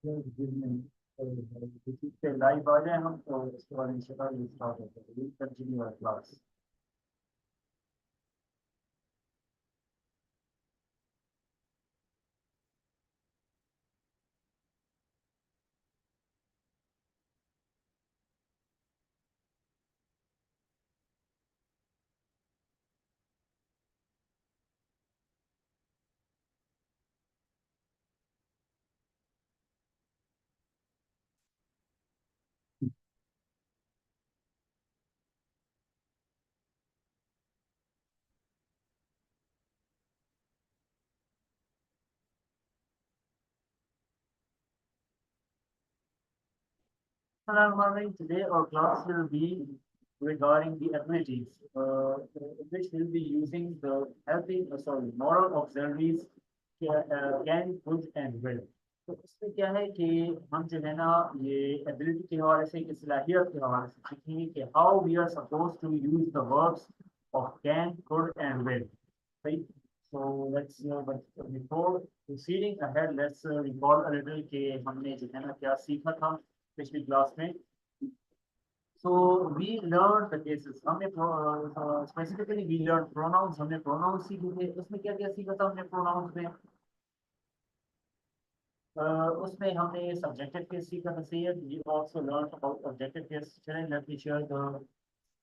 Live आ जाए हम तो उसके बाद इंशाल्लाह स्टार्ट होता है continue class. Today our class will be regarding the abilities, which will be using the moral auxiliaries can, good and will। तो इसमें क्या है कि हम जो है ना ये एबिलिटी के हवाले से कि सलाहियत के हवाले से सीखेंगे कि how we are suppose to use the verbs of can could and will. Right. So but before proceeding ahead, let's recall a little कि हमने जो है ना क्या सीखा था पिछली क्लास में। So we learned the cases। हमने specifically we learned pronouns। हमने pronouns सीखे थे। उसमें क्या क्या सीखा था हमने pronouns में? उसमें हमने subjective case सीखा था। सही है। We also learned about objective case। चलें, let me share the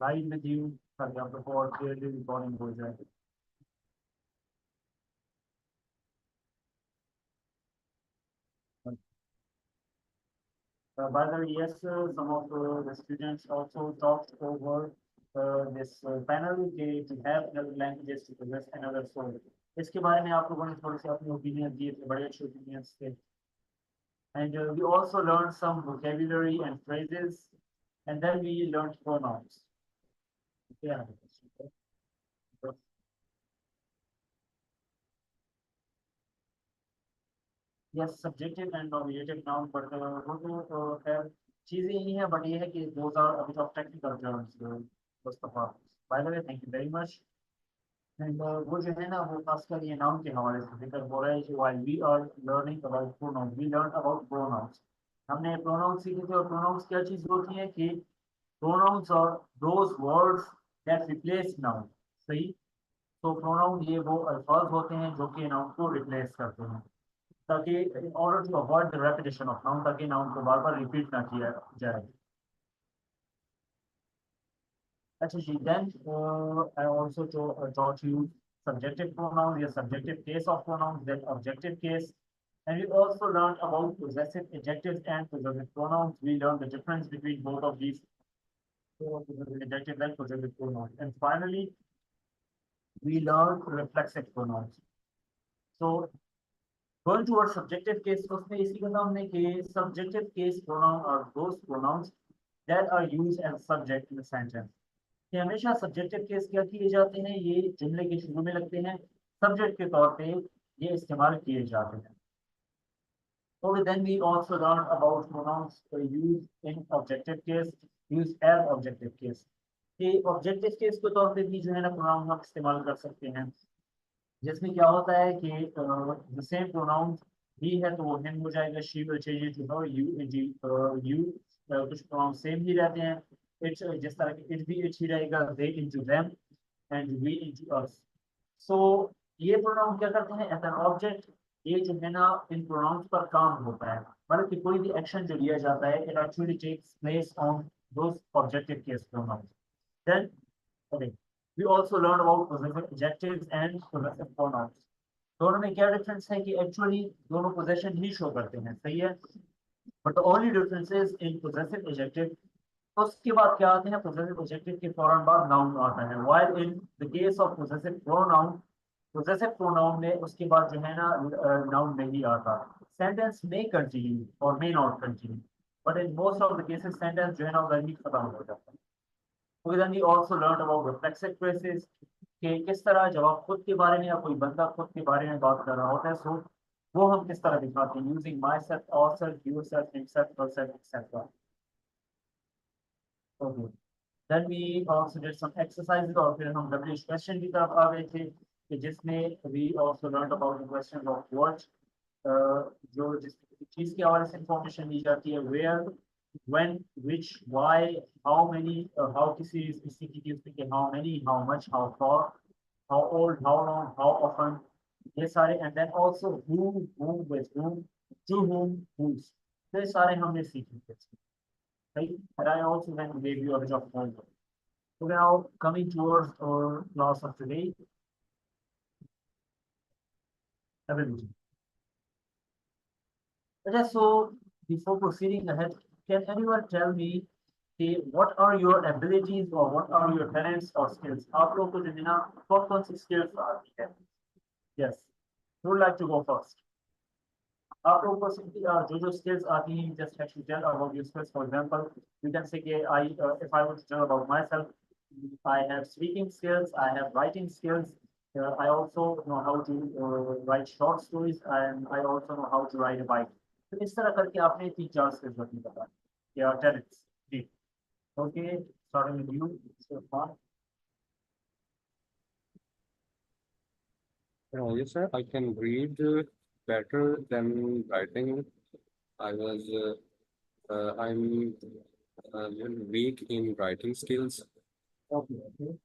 slide with you ताकि आपको और clearly recording हो जाए। By the way, yes, some of the students also talked over this panel to have another languages to possess another soul। इसके बारे में आप लोगों ने थोड़े से अपने ओपिनियन दिए थे, बड़े अच्छे ओपिनियंस थे। And we also learned some vocabulary and phrases, and then we learned pronouns। Yeah. Yes, subjective and nominative noun, but वो तो खैर चीजें ही है, but ये है कि those are a bit of technical terms, Mustafa। By the way, thank you very much। And वो जो है ना वो खासकर ये नाउन के हवाले से जिक्र हो रहा है कि while we are learning about pronouns, we learned about pronouns। हमने pronouns सीखे थे। और pronouns क्या चीज होती है कि pronouns are those words that replace noun। सही। तो pronoun ये वो अल्फाज होते हैं जो कि नाउन को रिप्लेस करते हैं, ताकि in order to avoid the repetition of noun, ताकि नाउन को बार बार रिपीट ना किया जाए। अच्छा जी, then I also taught you subjective pronouns, या subjective case of pronouns, then objective case, and we also learned about possessive adjectives and possessive pronouns। We learned the difference between both of these, possessive adjectives and possessive pronouns, and finally we learned reflexive pronouns। So going towards subjective case, उसमें इसी का नाम है कि subjective case pronoun are those pronouns that are used as subject in a sentence। कि हमेशा subjective case क्या किए जाते हैं, ये जुमले के शुरू में लगते हैं, सब्जेक्ट के तौर पे ये इस्तेमाल किए जाते हैं। Okay, then we also learned about pronouns used in objective case, used as objective case। कि ऑब्जेक्टिव केस के तौर पे भी जो है ना प्रोनाउन हम इस्तेमाल कर सकते हैं, जिसमें क्या होता है कि द सेम प्रोनाउन ही है तो वो हिम हो जाएगा, she will change it to her, you कुछ प्रोनाउन सेम ही रहते हैं। इट्स जिस तरह के इट भी इट्स ही रहेगा, they into them and we into us. So ये प्रोनाउन क्या करते हैं एज एन ऑब्जेक्ट, ये जो है ना इन प्रोनाउंस पर काम होता है, मतलब कि कोई भी एक्शन जो लिया जाता है it actually takes place on those objective case pronouns. Then okay, we also learn about possessive adjectives and possessive pronouns। दोनों में क्या डिफरेंस है कि एक्चुअली दोनों पोजेशन ही शो करते हैं। सही है। But the only difference is in possessive adjective, उसके बाद क्या आते हैं, पोजेसिव एडजेक्टिव के फौरन बाद नाउन आता है, while in the case of possessive pronoun, possessive pronoun में उसके बाद जो है ना नाउन नहीं आता। सेंटेंस में कंटिन्यू और may not continue, but in most of the cases sentence जो है ना वही खत्म हो जाता है। Okay, then we also learned about reflexive phrases कि किस तरह जब आप खुद के बारे में या कोई बंदा खुद के बारे में बात कर रहा होता है, सो वो हम किस तरह दिखाते हैं, using myself, ourself, yourself, himself, herself, etcetera. Okay, then we also did some exercises, और फिर हम डब्ल्यूएच क्वेश्चन की तरफ आ गए थे कि जिसमें we also learned about the question of what, जो जिस चीज के हवाले से इंफॉर्मेशन दी जाती है, where, when, which, why, how many, how किसी की चीज के how many, how much, how far, how old, how long, how often, ये सारे, and then also who, whom, with whom, to whom, whose, ये सारे हमने सीखे थे, right? And I also then gave you a bit of homework. So now coming towards our class of today, ability. Okay, so before proceeding ahead, can anyone tell me, okay, what are your abilities or what are your talents or skills? आप लोग को जितना कौन सी skills आती है? Yes, who would like to go first? आप लोगों को जो skills आती हैं, just have to tell about your skills. For example, you can say, okay, if I would tell about myself, I have speaking skills, I have writing skills. I also know how to write short stories, and I also know how to ride a bike. तो इस तरह करके आपने 3-4 skills अपनी बता या talents. जी. Okay, starting with you, Mr. Khan. Yes, sir. I can read better than writing. I'm a little weak in writing skills. Okay, okay.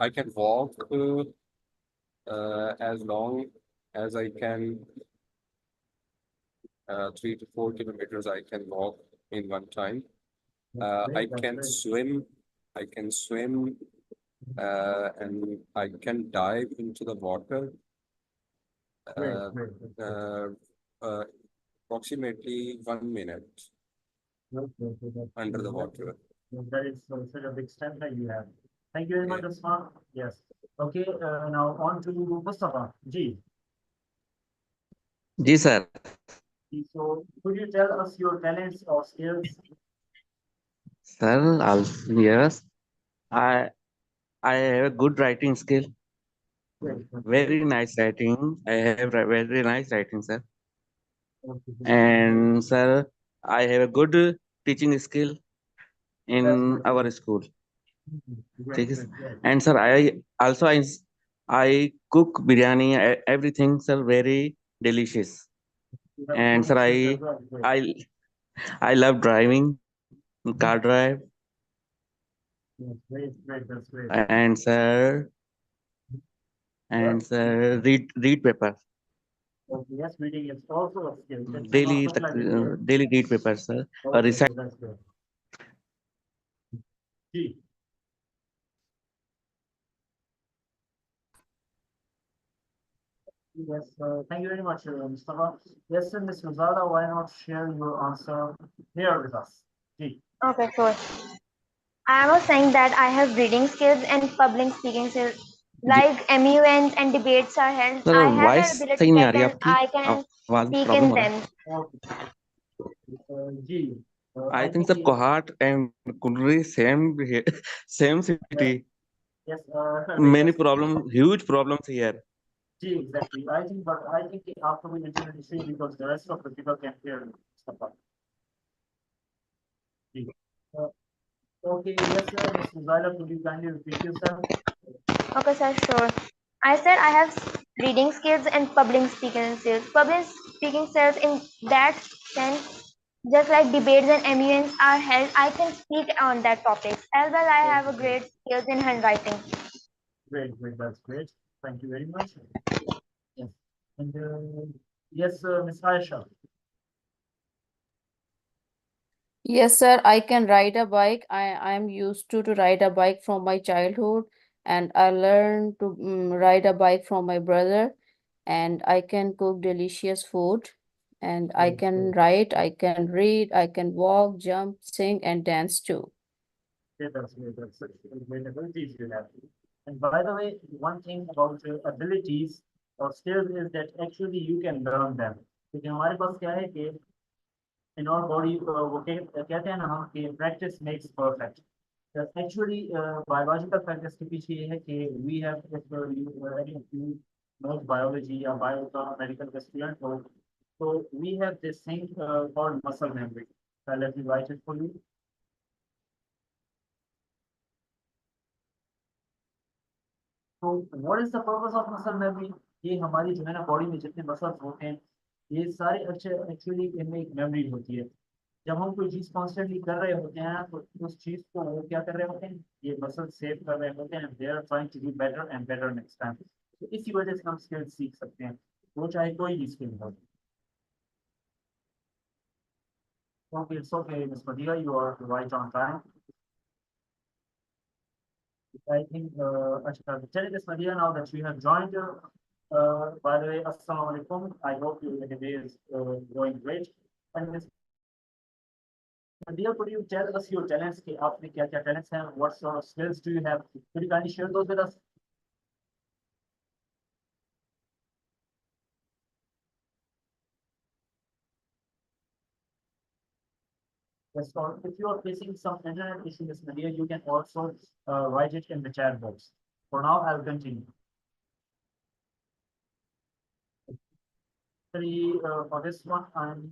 I can walk as long as I can, 3 to 4 kilometers I can walk in one time. I can swim. I can swim, and I can dive into the water. Approximately 1 minute under the water. That is such a big step that you have. Thank you very much, Usman. Yes. Okay, now on to Mustafa. Ji. जी sir. So, could you tell us your talents or skills? Sir, yes, I I have a good writing skill. Very nice writing. I have very nice writing, sir. And sir, I have a good teaching skill in our school. ठीक है sir. And sir, I cook biryani, everything, sir, very delicious. And sir, I love driving, car drive. Great, that's great. And sir, read paper. Okay, yes, reading is also a skill. Daily read paper, sir. Recite. That's good. Ji. Yes, thank you very much, Mustafa. Yes, sir, Ms. Rosada, why not share your answer here with us? Ji. Okay, sure. I was saying that I have reading skills and public speaking skills. Like MUNs and debates are held, Sir, I have voice the ability सही नहीं आ that रही then आपकी. I can आवाज में speak problem in हो रहा है. them. Okay. Ji. I think sir, Kohat and Kundri same city. Yes, Many problem, huge problems here. Ji, exactly. I think after we internet issue, because the rest of the people can hear Mustafa. Ji. Okay, yes, sir. Ms. Rosada, could you kindly repeat yourself? Okay, sir, sure. I said I have reading skills and public speaking skills. Public speaking skills in that sense, just like debates and MUNs are held, I can speak on that topic. As well, I have a great skills in handwriting. Great, that's great. Thank you very much. Yes. And yes, Ms. Aisha. Yes, sir, I can ride a bike. I'm used to ride a bike from my childhood, and I learned to ride a bike from my brother, and I can cook delicious food, and I can write, I can read, I can walk, jump, sing, and dance too. Yeah, that's great. That's great abilities you have. And by the way, one thing about abilities or skills is that actually you can learn them. क्योंकि हमारे पास क्या है कि in our body वो कहते हैं ना हम कि practice makes perfect. That's actually biological factors के पीछे ये है कि we have if you know biology या bio का medical का student हो so we have this thing called muscle memory. Let me write it for you. So what is the purpose of muscle memory? ये हमारी जो है ना body में जितने मसल्स होते हैं, ये सारे एक्चुअली इनमें एक मेमोरी होती है। जब हम कोई चीज कॉन्स्टेंटली कर रहे होते हैं तो उस चीज को वो क्या कर रहे होते हैं, ये मसल सेव कर रहे होते हैं, they are trying to do better and better next time. तो इसी वजह से हम स्किल सीख सकते हैं, वो चाहे कोई भी स्किल हो। Okay, it's okay, Ms. Madhya, you are right on time. I think, Ashka, tell Ms. Madhya now that you have joined. By the way, Assalamu alaikum. I hope your day is going great. And Ms. Madhya, could you tell us your talents? कि आपने क्या talents हैं? What sort of skills do you have? Could you kindly share those with us? Yes, or if you are facing some internet issue, Ms. Madhya, you can also write it in the chat box. For now, I'll continue. For this one, I'm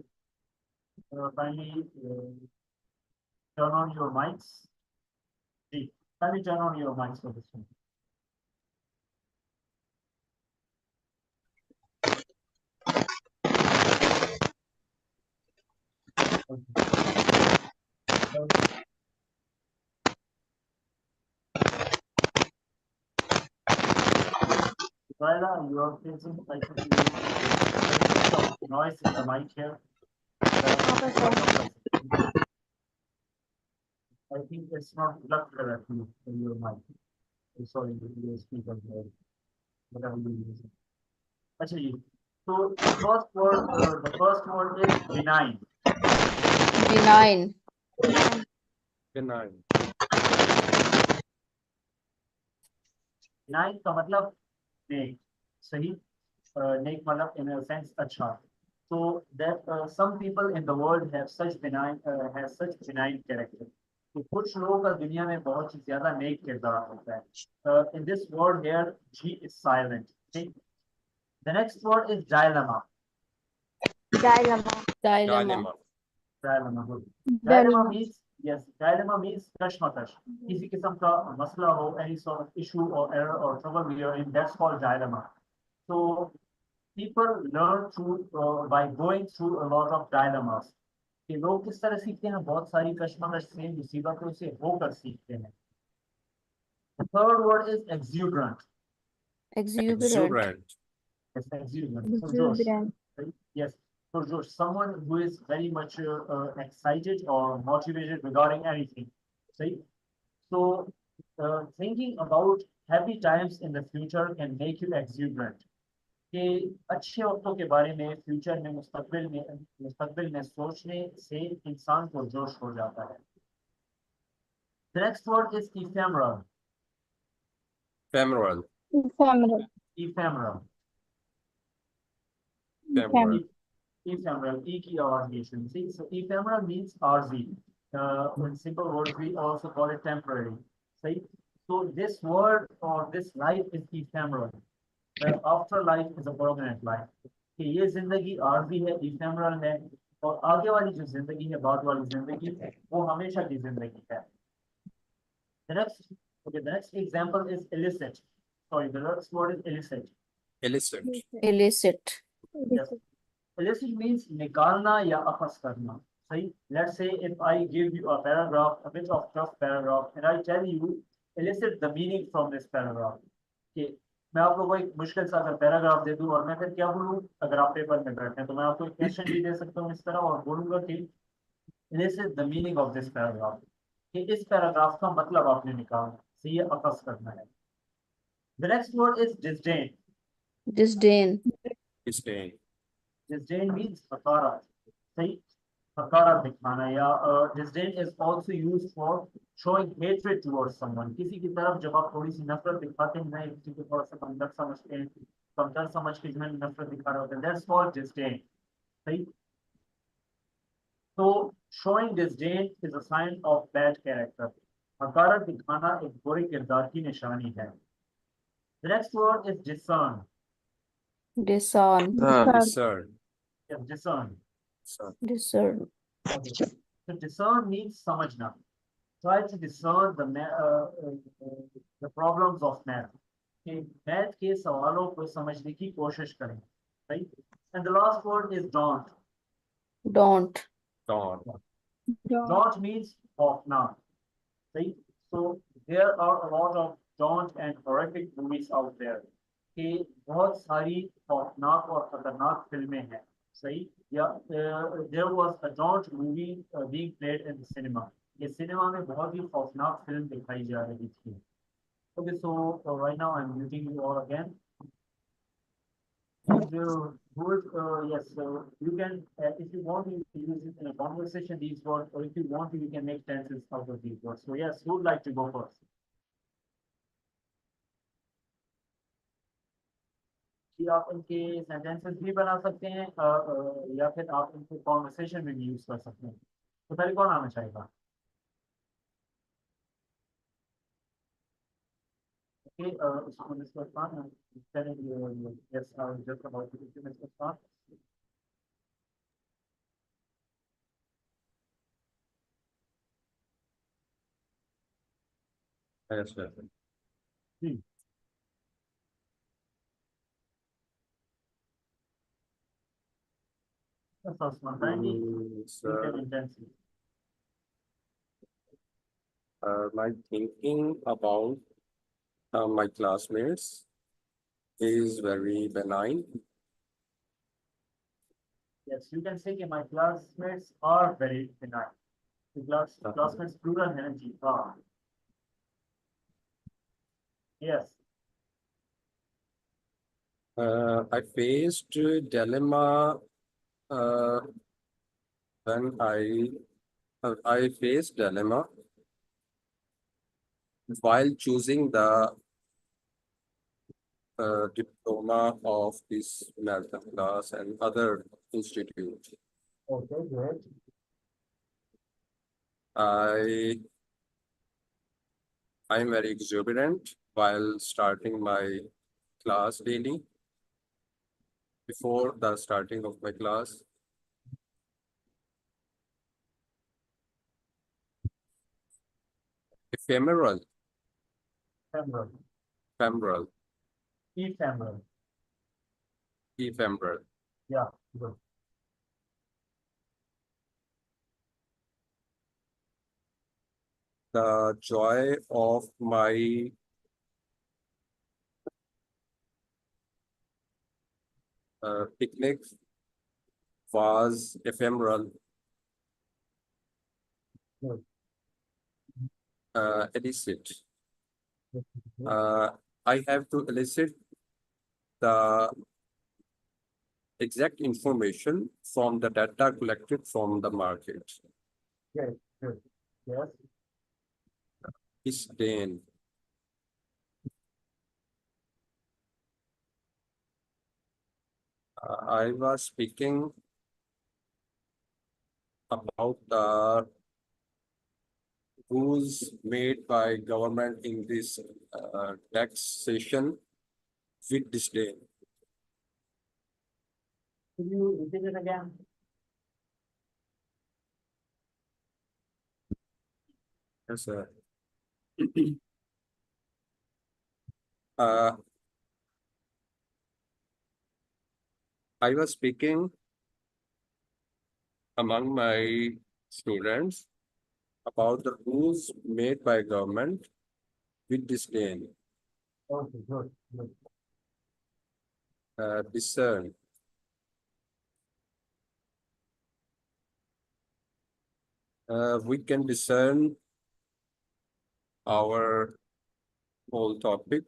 kindly turn on your mics. Kindly turn on your mics for this one. Raila, you are facing like noise in the mic here. Okay, sir. I think it's not plugged correctly in your mic. Sorry, your speaker here. Whatever you use. Actually, so the first word is benign. Benign. Benign. Benign का मतलब नेक, सही, नेक मतलब in a sense अच्छा. So that some people in the world have such benign character. तो कुछ लोगों का दुनिया में बहुत ही ज्यादा नेक किरदार होता है. In this word here, G is silent. Okay? The next word is dilemma. Dilemma. Dilemma. Dilemma. Good. Dilemma means, yes, dilemma means कश्मकश. किसी किस्म का मसला हो, any sort of issue or error or trouble we are in, that's called dilemma. So people learn through by going through a lot of dilemmas. कि लोग किस तरह सीखते हैं, बहुत सारी कश्मकश से, मुसीबतों से होकर सीखते हैं. The third word is exuberant. Exuberant. Exuberant. Yes, exuberant. Exuberant. Yes. So Josh, someone who is very much excited or motivated regarding anything. Right? So thinking about happy times in the future can make you exuberant. कि अच्छे वक्तों के बारे में future में मुस्तकबिल में सोचने से इंसान को जोश हो जाता है. The next word is ephemeral. Femoral. Ephemeral. Femoral. Ephemeral. E की आवाज ये सुन. See, so ephemeral means arzi. In simple words, we also call it temporary. See, so this word or this life is ephemeral. The afterlife is a permanent life. कि ये जिंदगी आर्जी है, ephemeral है, और आगे वाली जो जिंदगी है, बाद वाली जिंदगी, वो हमेशा की जिंदगी है. The next example is illicit. Sorry, the next word is illicit. Illicit. Illicit. Yes. Illicit means निकालना या अखज़ करना. सही. Let's say if I give you a paragraph, a bit of tough paragraph, and I tell you elicit the meaning from this paragraph. कि मैं आप लोगों को एक मुश्किल सा अगर पैराग्राफ दे दूं और मैं फिर क्या बोलूं, अगर आप पेपर में बैठे हैं तो मैं आपको एक क्वेश्चन भी दे सकता हूं इस तरह और बोलूंगा कि illicit the meaning of this paragraph, कि इस पैराग्राफ का मतलब आपने निकालना, तो ये अखज़ करना है. The next word is disdain. Disdain. Disdain. Disdain means हकारा. सही, हकारा दिखाना, या disdain is also used for showing hatred towards someone. किसी की तरफ जब आप थोड़ी सी नफरत दिखाते हैं, किसी को थोड़ा सा कमतर समझते हैं, कमतर समझ के जो है नफरत दिखा रहे होते हैं, that's called disdain. सही. So showing disdain is a sign of bad character. हकारा दिखाना एक बुरे किरदार की निशानी है. The next word is discern. Discern. Discern. Yes, discern. Discern. Okay. So discern means समझना. Try to discern the problems of math. कि मैथ के सवालों को समझने की कोशिश करें, right? And the last word is don't. Don't. Don't means of not, right? So there are a lot of don't and horrific movies out there कि बहुत सारी खौफनाक और खतरनाक फिल्में हैं, सही या there was a don't movie being played in the cinema. ये सिनेमा में बहुत ही खौफनाक फिल्म दिखाई जा रही थी. Okay, so right now I'm muting you all again. And yes, so you can, if you want to use it in a conversation, these words, or if you want to, you can make tenses out of these words. So yes, who would like to go first? कि आप इनके sentences भी बना सकते हैं या फिर आप इनको conversation में भी use कर सकते हैं. तो पहले कौन आना चाहेगा? Okay, Mr. Khan, I'm telling you, yes, I was just about to give you Mr. Khan. Yes, sir. The first one, kindly Sir, speak in intensity. my thinking about my classmates is very benign. Yes, you can say that my classmates are very benign. The classmates plural है ना जी, हाँ. Yes, I faced a dilemma when I faced dilemma while choosing the diploma of this marathon class and other institutes. okay, good. I'm very exuberant while starting my class daily. Before the starting of my class, ephemeral, Ephemeral, ephemeral, ephemeral. ephemeral. Yeah, good. The joy of my picnic was ephemeral. Good. Elicit. I have to elicit the exact information from the data collected from the market. Good, good. Yes, Disdain. I was speaking about the rules made by government in this taxation with disdain. could you repeat it again? Yes, sir. uh, I was speaking among my students about the rules made by government with disdain. Okay, good, good. Discern. We can discern our whole topic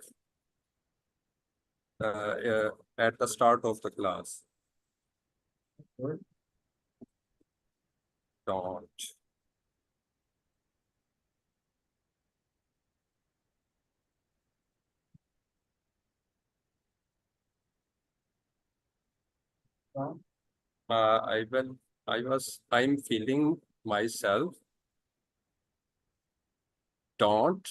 at the start of the class. Good. Don't. Don't. I'm feeling myself. Don't.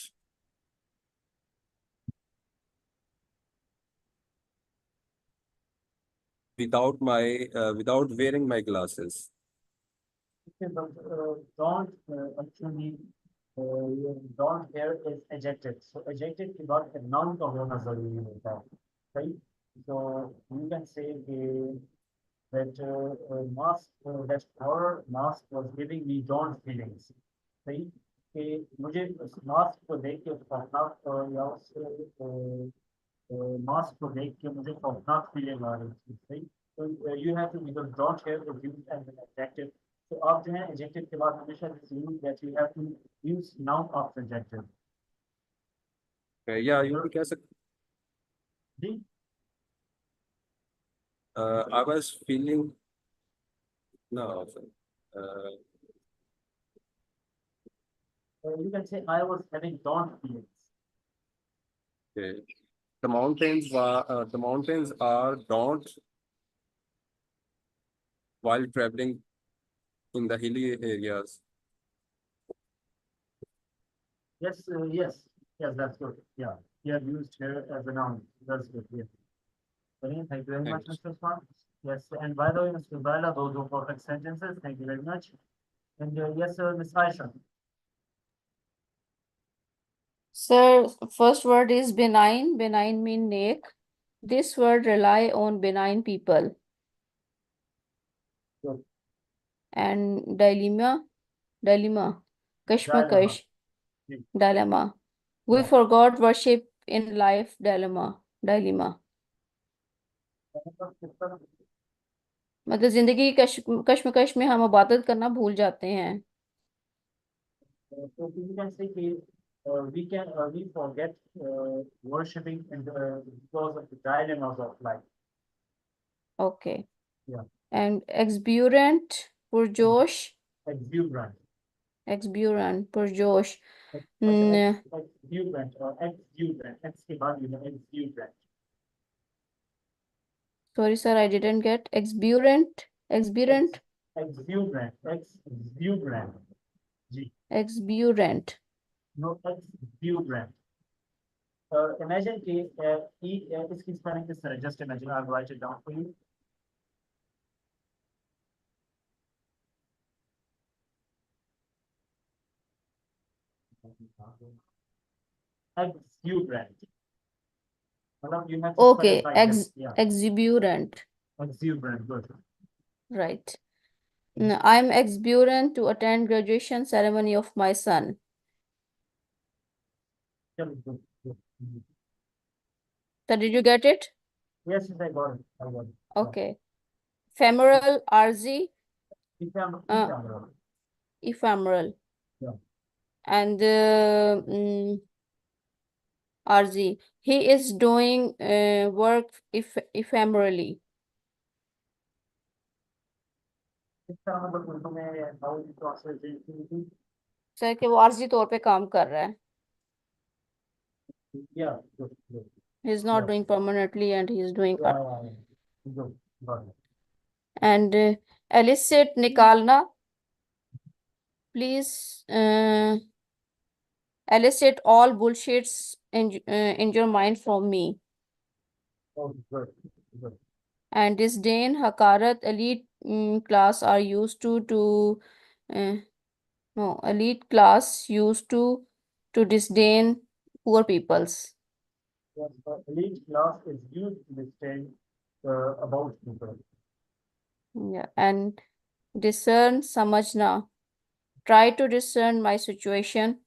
Without wearing my glasses. Okay, but don't actually don't here is adjective. So adjective के बाद a noun का होना जरूरी होता है, right? So you can say that that horror mask was giving me don't feelings, right? कि मुझे उस mask को देख के खौफनाक या उस mask को देख के मुझे खौफनाक feeling आ रही थी, right? So you have to, because don't here is used as an adjective. So आप जो है adjective के बाद हमेशा this rule that you have to use noun after adjective. Yeah, you can say, ji, I was feeling, no, you can say I was having don't feelings. okay. The mountains are don't while traveling in the hilly areas. Yes, yes, that's good. Yeah, you have used here as a noun. That's good. Yes. Brilliant. Thank you very much, Thanks. Mr. Swan. Yes, and by the way, Mr. Baila, those were perfect sentences. Thank you very much. And yes, sir, Ms. Aisha. Sir, first word is benign. Benign mean neck. This word rely on benign people. Good. And dilemma, kashmakash, Ji. dilemma. We Yeah. forgot worship in life, dilemma. मतलब जिंदगी की कश्मकश में हम इबादत करना भूल जाते हैं. So you can say we forget worshipping in because of the dilemmas of life. Okay. Yeah. And exuberant, पुरजोश, Exuberant. पुरजोश. Exuberant or exuberant. X के बाद you have exuberant. Sorry, sir, I didn't get exuberant. Exuberant. G. Exuberant. No, exuberant. Imagine इसकी spelling किस तरह? Just imagine. I'll write it down for you. Exuberant. You have to Okay, spell it like this. Yeah. exuberant. Exuberant. Good. Right. I'm exuberant to attend graduation ceremony of my son. Good. Good. So did you get it? Yes, I got it. I got it. Okay. Ephemeral, RZ, Ephemeral. ephemeral. Yeah. And RZ. He is doing work ephemerally. इसका मतलब उर्दू में how you translate it? Sir कि वो आर्जी तौर पे काम कर रहा है. Yeah, good, good. He is not Yeah. doing permanently and he is doing Yeah. Good. Got it. and elicit निकालना. Please elicit all bullshits in your mind from me. Oh, good. Good. And disdain, hakarat, elite class are used to no, elite class used to disdain poor peoples. Yes, the elite class is used to distinguish about people. Yeah, and discern, samajna. Try to discern my situation.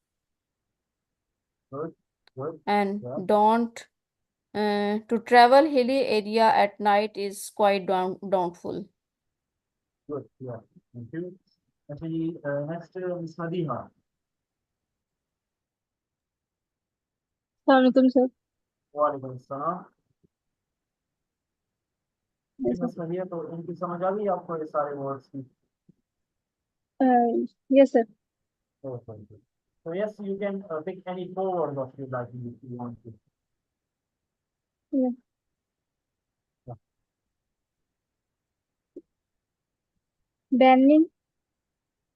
Good. Good. And Yeah. don't to travel hilly area at night is quite doubtful. Good. Yeah. Thank you. Actually, next, Ms. Madiha. Assalamualaikum, sir. वालेकुम सलाम. Yes, sir. Ms. Madiha, तो इनकी समझ आ गई आपको ये सारे words की? Yes, sir. Oh, very good. So yes, you can pick any 4 words of you like if you want to. Yeah. Yeah. Bending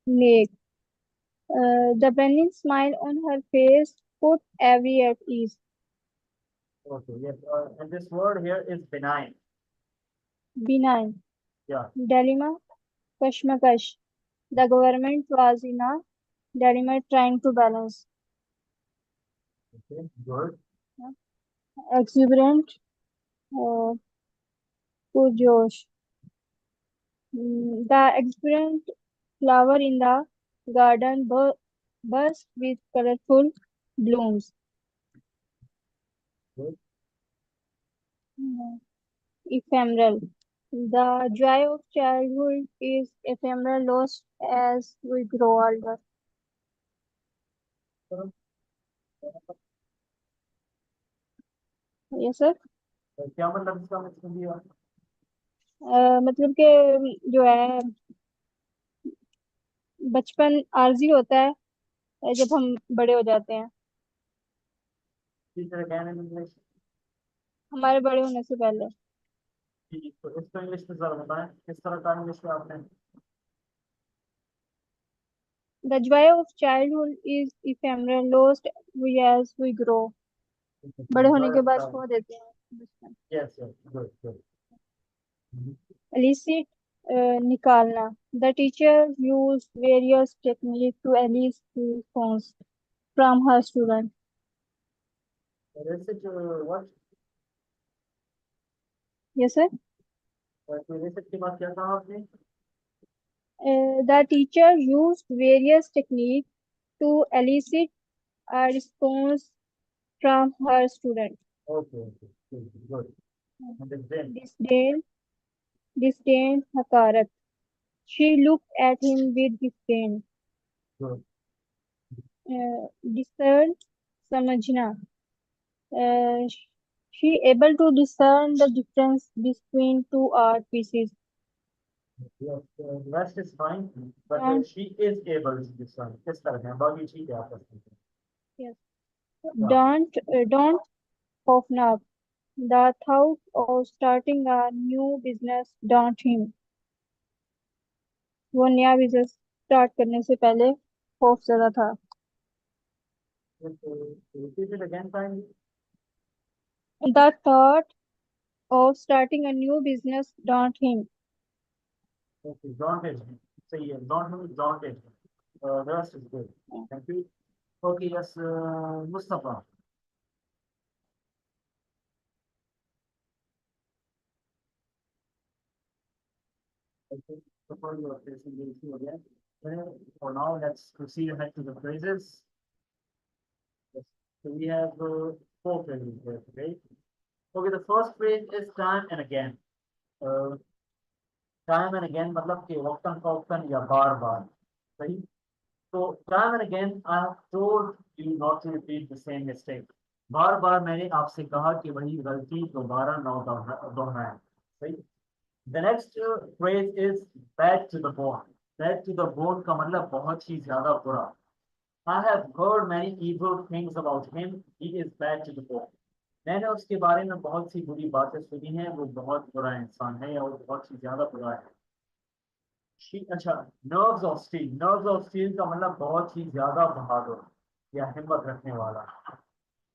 neck. The bending smile on her face put every at ease. Okay, yes. And this word here is benign. Benign. Yeah. Dilemma, kashmakash. The government was in a Dynamite trying to balance. Okay, good. Exuberant, Purjosh. The exuberant flower in the garden burst with colorful blooms. Good. Ephemeral. The joy of childhood is ephemeral, lost as we grow older. Yes, sir. क्या मतलब इसका मतलब ये है? मतलब कि जो है बचपन आरजी होता है जब हम बड़े हो जाते हैं, Teacher again in English. हमारे बड़े होने से पहले. ठीक, तो इसको इंग्लिश में जरा बताएं किस तरह का इंग्लिश में आपने The joy of childhood is ephemeral, lost as we grow. बड़े होने के बाद खो देते हैं बचपन. Yes, yes, good, good. Elicit निकालना. The teacher used various techniques to elicit response from her student. Elicit, what? Yes, sir. तो elicit के बाद क्या कहा आपने? The teacher used various techniques to elicit a response from her student. Okay, okay, good, good. And then, Disdain, hakarat. She looked at him with disdain. good. Discern, samajhna. She able to discern the difference between two art pieces. Yes, the rest is fine, but And- she is able to discern. किस तरह है? बाकी ठीक है आप कर सकते हैं. Yes. Don't open up. The thought of starting a new business daunt him. वो नया बिजनेस स्टार्ट करने से पहले खौफ ज़्यादा था. Repeat it again, kindly. The thought of starting a new business daunt him. Okay, daunted. सही है. Daunted. The rest is good. Thank you. Okay, yes, Mustafa. Okay, so for your facing the issue again. For now, let's proceed ahead to the phrases. Yes. So we have 4 phrases here today. Okay, the first phrase is time and again. Time and again मतलब कि वक्तन फौक्तन या बार बार. सही. So time and again I have told you not to repeat the same mistake. बार बार मैंने आपसे कहा कि वही गलती दोबारा ना दोहराएं. सही. The next phrase is bad to the bone. Bad to the bone का मतलब बहुत ही ज्यादा बुरा. I have heard many evil things about him. He is bad to the bone. मैंने उसके बारे में बहुत सी बुरी बातें सुनी हैं. वो बहुत बुरा इंसान है और बहुत ही ज्यादा बुरा है. अच्छा, nerves of steel. Nerves of steel का मतलब बहुत ही ज्यादा बहादुर या हिम्मत रखने वाला.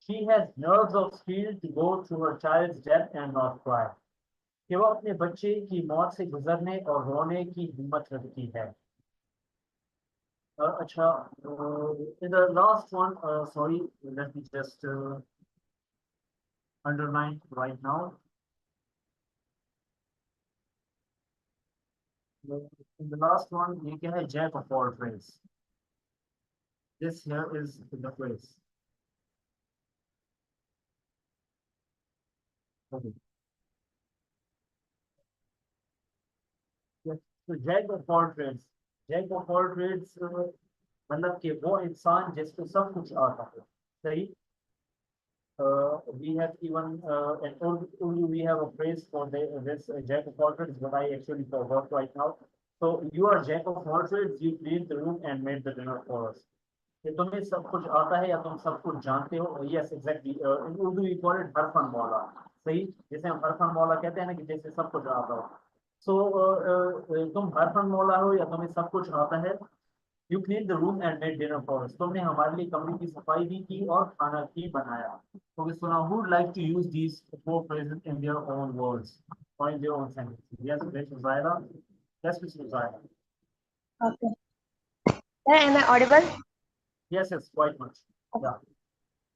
She has nerves of steel to go through her child's death and not cry. कि वो अपने बच्चे की मौत से गुजरने और रोने की हिम्मत रखती है. अच्छा, in the last one, sorry, let me just underline right now. In the last one, ये क्या है? Jack of all trades. This here is the phrase. Okay. Yes. So Jack of all trades. Jack of all trades मतलब कि वो इंसान जिसको सब कुछ आता है. सही. We have even in Urdu we have a phrase for this jack of all trades, but I actually forgot right now. So you are jack of all trades. You cleaned the room and made the dinner for us. कि तुम्हें सब कुछ आता है या तुम सब कुछ जानते हो. Yes, exactly. In Urdu we call it हरफन मौला. सही. जैसे हम हरफन मौला कहते हैं ना कि जैसे सब कुछ आता हो. So तुम हरफन मौला हो या तुम्हें सब कुछ आता है. You cleaned the room and made dinner for us. तुमने हमारे लिए कमरे की सफाई भी की और खाना भी बनाया. Okay, so now who would like to use these 4 phrases in their own words or in their own sentences? Yes, Miss Zaira. Yes, Miss Zaira. Okay. Sir, am I audible? Yes, yes, quite much. Yeah.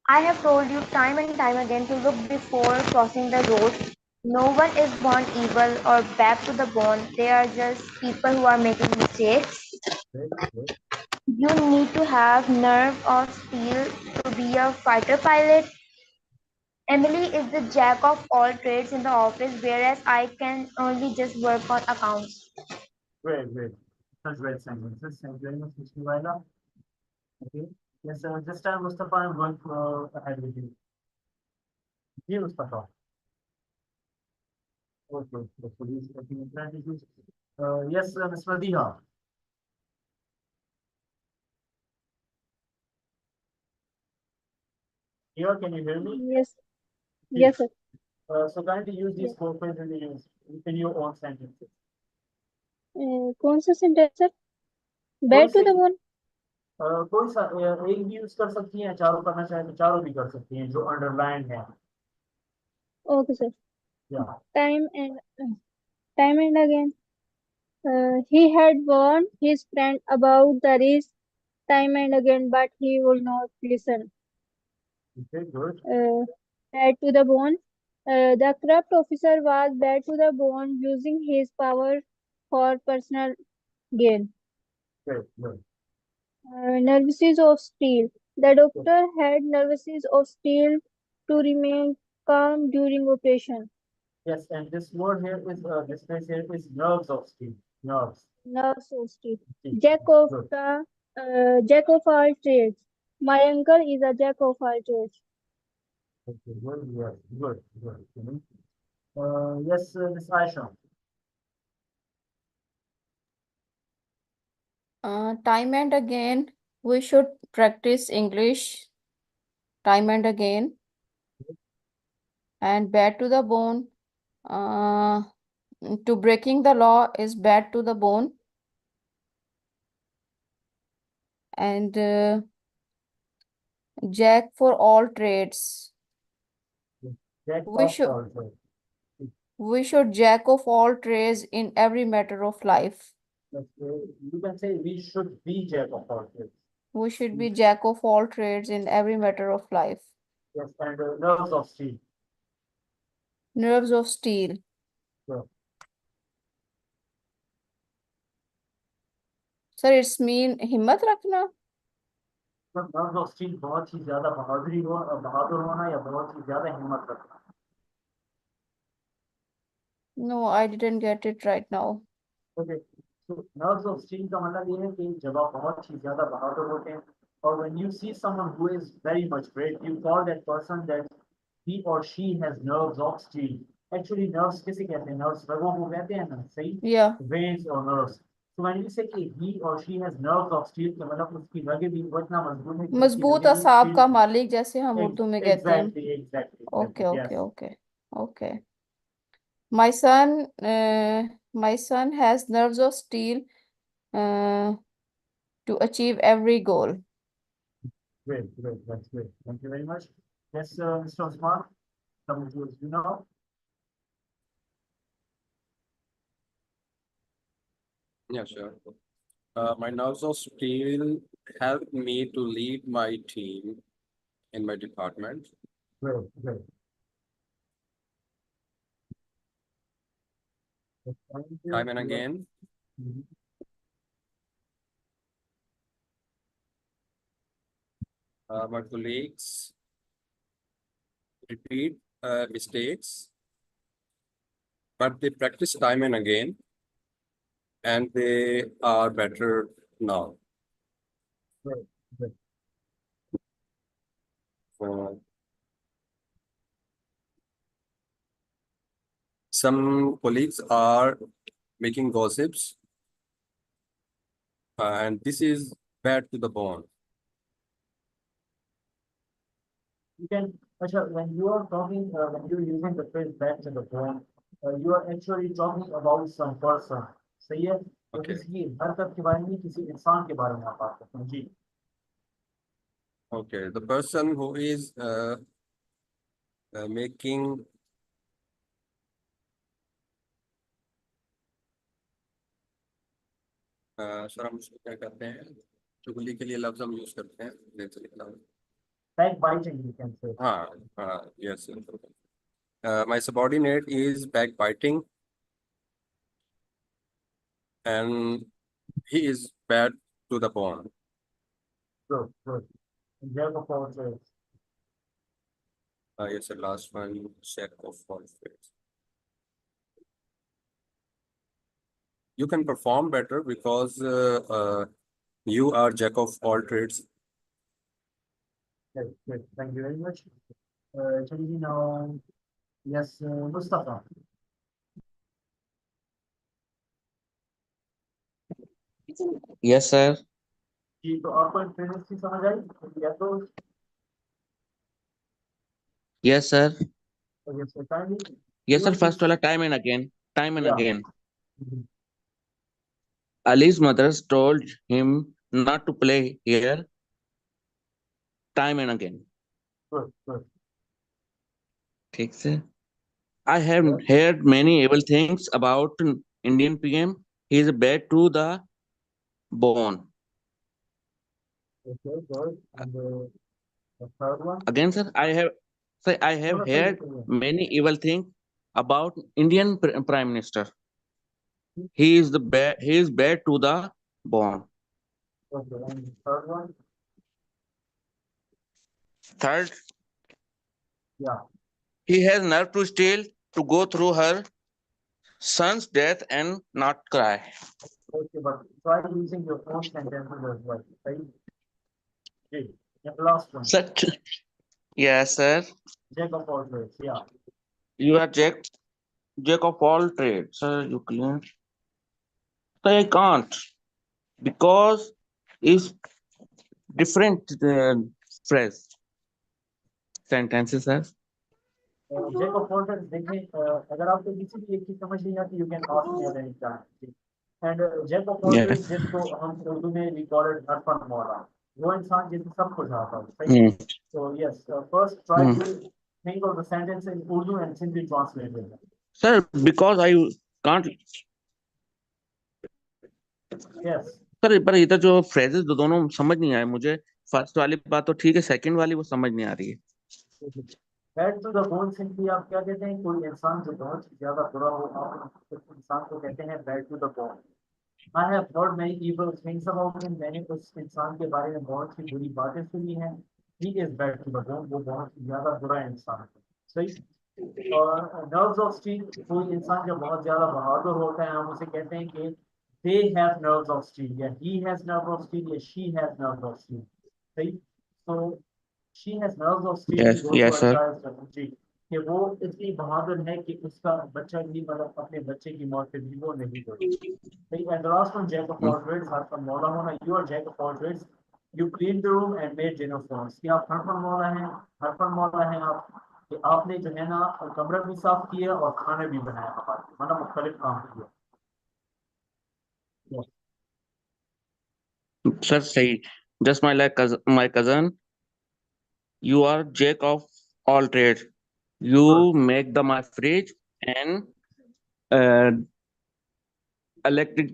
I have told you time and time again to look before crossing the road. No one is born evil or back to the bone. They are just people who are making mistakes. Great, great. You need to have nerve of steel to be a fighter pilot. Emily is the jack of all trades in the office, whereas I can only just work on accounts. Great, great. Such great sentences. Thank you very much, Mr. Waila. Okay. Yes, this time, Mustafa, I'm going to ahead with you. Here, Mustafa. Okay, the police taking advantage. Yes, Ms. Madiha. Here, can you hear me? Yes, yes, sir. So kindly use these Yes. four phrases in your own sentences. कौन सा sentence sir? Back to the bone. कोई सा एक भी use कर सकती हैं, चारों करना चाहे तो चारों भी कर सकती हैं जो अंडरलाइन है. Okay sir. Yeah. Time and again. He had warned his friend about the risk time and again, but he would not listen. Okay, good. Bad to the bone. The corrupt officer was bad to the bone, using his power for personal gain. Good, good. Nerves of steel. The doctor had nerves of steel to remain calm during operation. Yes, and this word here is this phrase here is nerves of steel. Nerves. Nerves of steel. Steel. Jack of all trades. My uncle is a jack of all trades. Okay, good, yes, good, good. Yes, Miss Aisha. Time and again, we should practice English time and again. And bad to the bone. To breaking the law is bad to the bone. And jack for all trades. Jack We of should- all trades. We should jack of all trades in every matter of life. You can say we should be jack of all trades. We should be jack of all trades in every matter of life. Yes, and nerves of steel. Nerves of steel. Sure. Sir, it's mean हिम्मत रखना. तो nerves of steel बहुत ही ज्यादा बहादुर होना या बहुत ही ज्यादा हिम्मत रखना. No, I didn't get it right now. Okay, so nerves of steel का मतलब ये है कि जब आप बहुत ही ज्यादा बहादुर होते हैं और when you see someone who is very much great, you call that person that he or she has nerves of steel. Actually, nerves किसे कहते हैं? Nerves रगों को कहते हैं ना, सही? Yeah. Veins or nerves. So when you say कि he or she has nerves of steel, तो मतलब उसकी रगें भी इतना मजबूत है कि उसकी मजबूत रगें भी असाब steel- का मालिक जैसे हम उर्दू में कहते हैं. Exactly. Okay, yes. okay. My son has nerves of steel to achieve every goal. Great, that's great. Thank you very much. Yes, Mr. Osman, coming to you now. Yeah, sure. My nerves of steel helped me to lead my team in my department. Great. Time and again. Mhm. My colleagues repeat mistakes, but they practice time and again, and they are better now. Great. Some colleagues are making gossips, and this is bad to the bone. You can, Asha, when you are talking, when you're using the phrase back to the bone, you are actually talking about some person. सही है? तो Okay. किसी हरकत के बारे में, किसी इंसान के बारे में आप बात करते हैं जी. Okay, the person who is making sir हम उसको क्या कहते हैं? चुगली के लिए लफ्ज हम यूज करते हैं naturally cloud. Backbiting, you can say. हाँ, yes. My subordinate is backbiting and he is bad to the bone. Good, good. Jack of all trades. Yes, the last one, jack of all trades. You can perform better because you are jack of all trades. Good, good. Thank you very much. Chaliye now, yes, Mustafa. Yes, sir. जी, तो आपको influence की समझ आई या तो Yes, sir. yes, kindly Yes, sir. use First this. wala time and again. Time and Yeah. again. Mhm. Ali's mother told him not to play here. Time and again. Good, good. ठीक से. I have Yeah. heard many evil things about Indian PM. He is bad to the bone. Okay, good. And the third one. Again, sir, I have No, no, heard sorry. many evil things about Indian Prime Minister. He is bad to the bone. Okay, and the third one. Third, Yeah. he has nerve to steal to go through her son's death and not cry. Okay, but try using your own sentences as well. Right? Okay. And the last one. Such, yes, sir. Jack of all trades. Yeah. You are jack of all trades, sir. You clean. So I can't because it's different phrase sentences, sir. Jack of all trades. देखें, अगर आपको किसी भी एक चीज समझ नहीं आती, you can ask me at any time. And Jack of all Yeah. trades, जिसको हम उर्दू में we call it हरफन मौला, वो इंसान जिसे सब कुछ आता है, सही? So yes, first try to think of the sentence in Urdu and simply translate it. Sir, because I can't. Yes. Sir पर इधर जो फ्रेजेस दोनों समझ नहीं आए मुझे. फर्स्ट वाली बात तो ठीक है, सेकंड वाली वो समझ नहीं आ रही है. Bad to the bone simply आप क्या कहते हैं, कोई इंसान जो बहुत ज्यादा बुरा हो, आप उस इंसान को कहते हैं bad to the bone. I have heard many evil things about him. मैंने उस इंसान के बारे में बहुत सी बुरी बातें सुनी हैं. He is bad to the bone. वो बहुत ज्यादा बुरा इंसान है, सही? और nerves of steel, कोई इंसान जो बहुत ज्यादा बहादुर होता है, हम उसे कहते हैं कि they have nerves of steel, या he has nerves of steel, या she has nerves of steel, सही? So she has nerves of steel. Yes, yes, sir. जी, कि वो इतनी बहादुर है कि उसका बच्चा भी, मतलब अपने बच्चे की मौत पे भी वो नहीं डरती, सही? And the last one, jack of all trades, हरफन मौला होना. You are jack of all trades. You cleaned the room and made dinner for us. कि आप हरफन मौला हैं, आप कि आपने जो है ना कमरा भी साफ किया और खाना भी बनाया, मतलब मुख्तलिफ काम किया. Sir, सही. Just my cousin. You are jack of all trades. You make my fridge and electric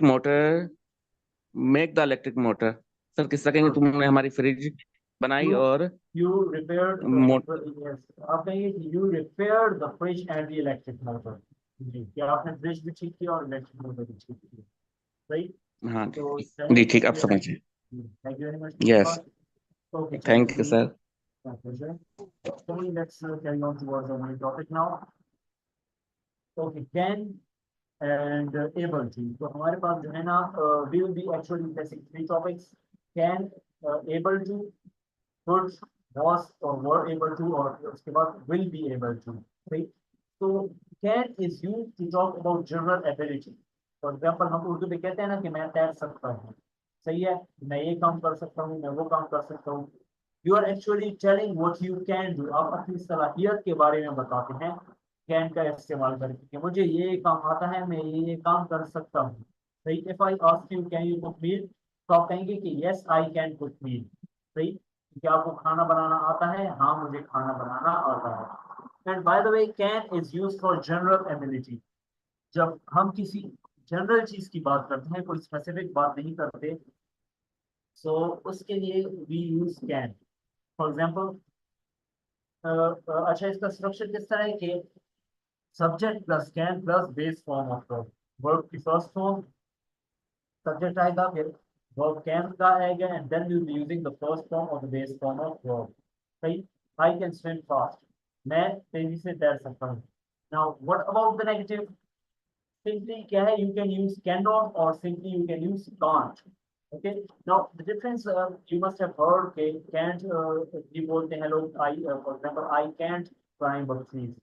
motor. Make the electric motor. Sir किस तरह कहेंगे, तुमने हमारी फ्रिज बनाई और You repaired yes, आप कहेंगे कि you repaired the fridge and the electric motor. जी, कि आपने फ्रिज भी ठीक किया और इलेक्ट्रिक मोटर भी ठीक किया, सही? हाँ तो जी ठीक, आप समझिए. Thank you very much. Yes. Okay. Thank you, sir. My pleasure. So let's carry on towards our main topic now. Okay, can and able to. तो हमारे पास जो है ना, we will be actually discussing three topics: can, able to, could, was or were able to, और उसके बाद will be able to. Right? So can is used to talk about general ability. For example, हम उर्दू में कहते हैं ना कि मैं तैर सकता हूँ, सही है, मैं ये काम कर सकता हूँ, मैं वो काम कर सकता हूँ. You are actually telling what you can do. आप अपनी सलाहियत के बारे में बताते हैं कैन का इस्तेमाल करके कि मुझे ये काम आता है, मैं ये काम कर सकता हूँ, सही? If I ask you can you cook meal, तो आप कहेंगे कि yes I can cook meal, सही? क्या आपको खाना बनाना आता है? हाँ, मुझे खाना बनाना आता है. And by the way, can is used for general ability. जब हम किसी जनरल चीज की बात करते हैं, कोई स्पेसिफिक बात नहीं करते, सो उसके लिए we use can. For example, अच्छा इसका स्ट्रक्चर किस तरह है कि subject plus can plus base form of verb. Verb की फर्स्ट फॉर्म सब्जेक्ट आएगा, फिर वर्ब कैन का आएगा, and then we will be using the first form और the base form of verb. सही, आई कैन स्विम फास्ट, मैं तेजी से तैर सकता हूँ। Now what about the negative? Simply क्या है, you can use can not और simply you can use can't. Okay, now the difference you must have heard के कैंट ये बोलते हैं लोग, I for example I can't climb a tree,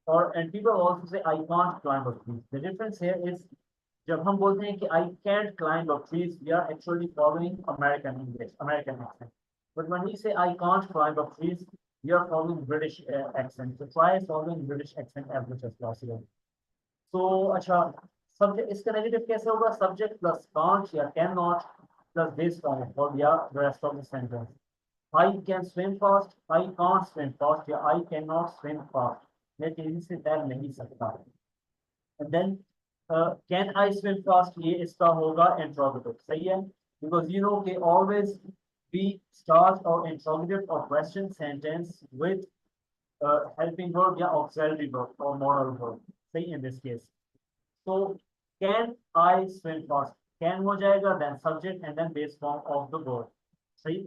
और and people also say I can't climb a tree. The difference here is, जब हम बोलते हैं कि I can't climb a trees, we are actually following American English, American accent. But when we say I can't climb a trees, we are following British accent. So try following British accent as much as possible. So अच्छा, subject इसका negative कैसे होगा? Subject plus can't या can not plus base form और या rest of the sentence. I can swim fast, I can't swim fast, या I can not swim fast, मैं तेजी से तैर नहीं सकता। And then can I swim fast, ये इसका होगा इंट्रोगेटिव। सही है, बिकॉज यू नो कि always we start our interrogative or question sentence with helping verb या auxiliary verb or modal verb. सही, in this case. So can I swim fast? Can हो जाएगा, then subject and then base form of the verb. सही.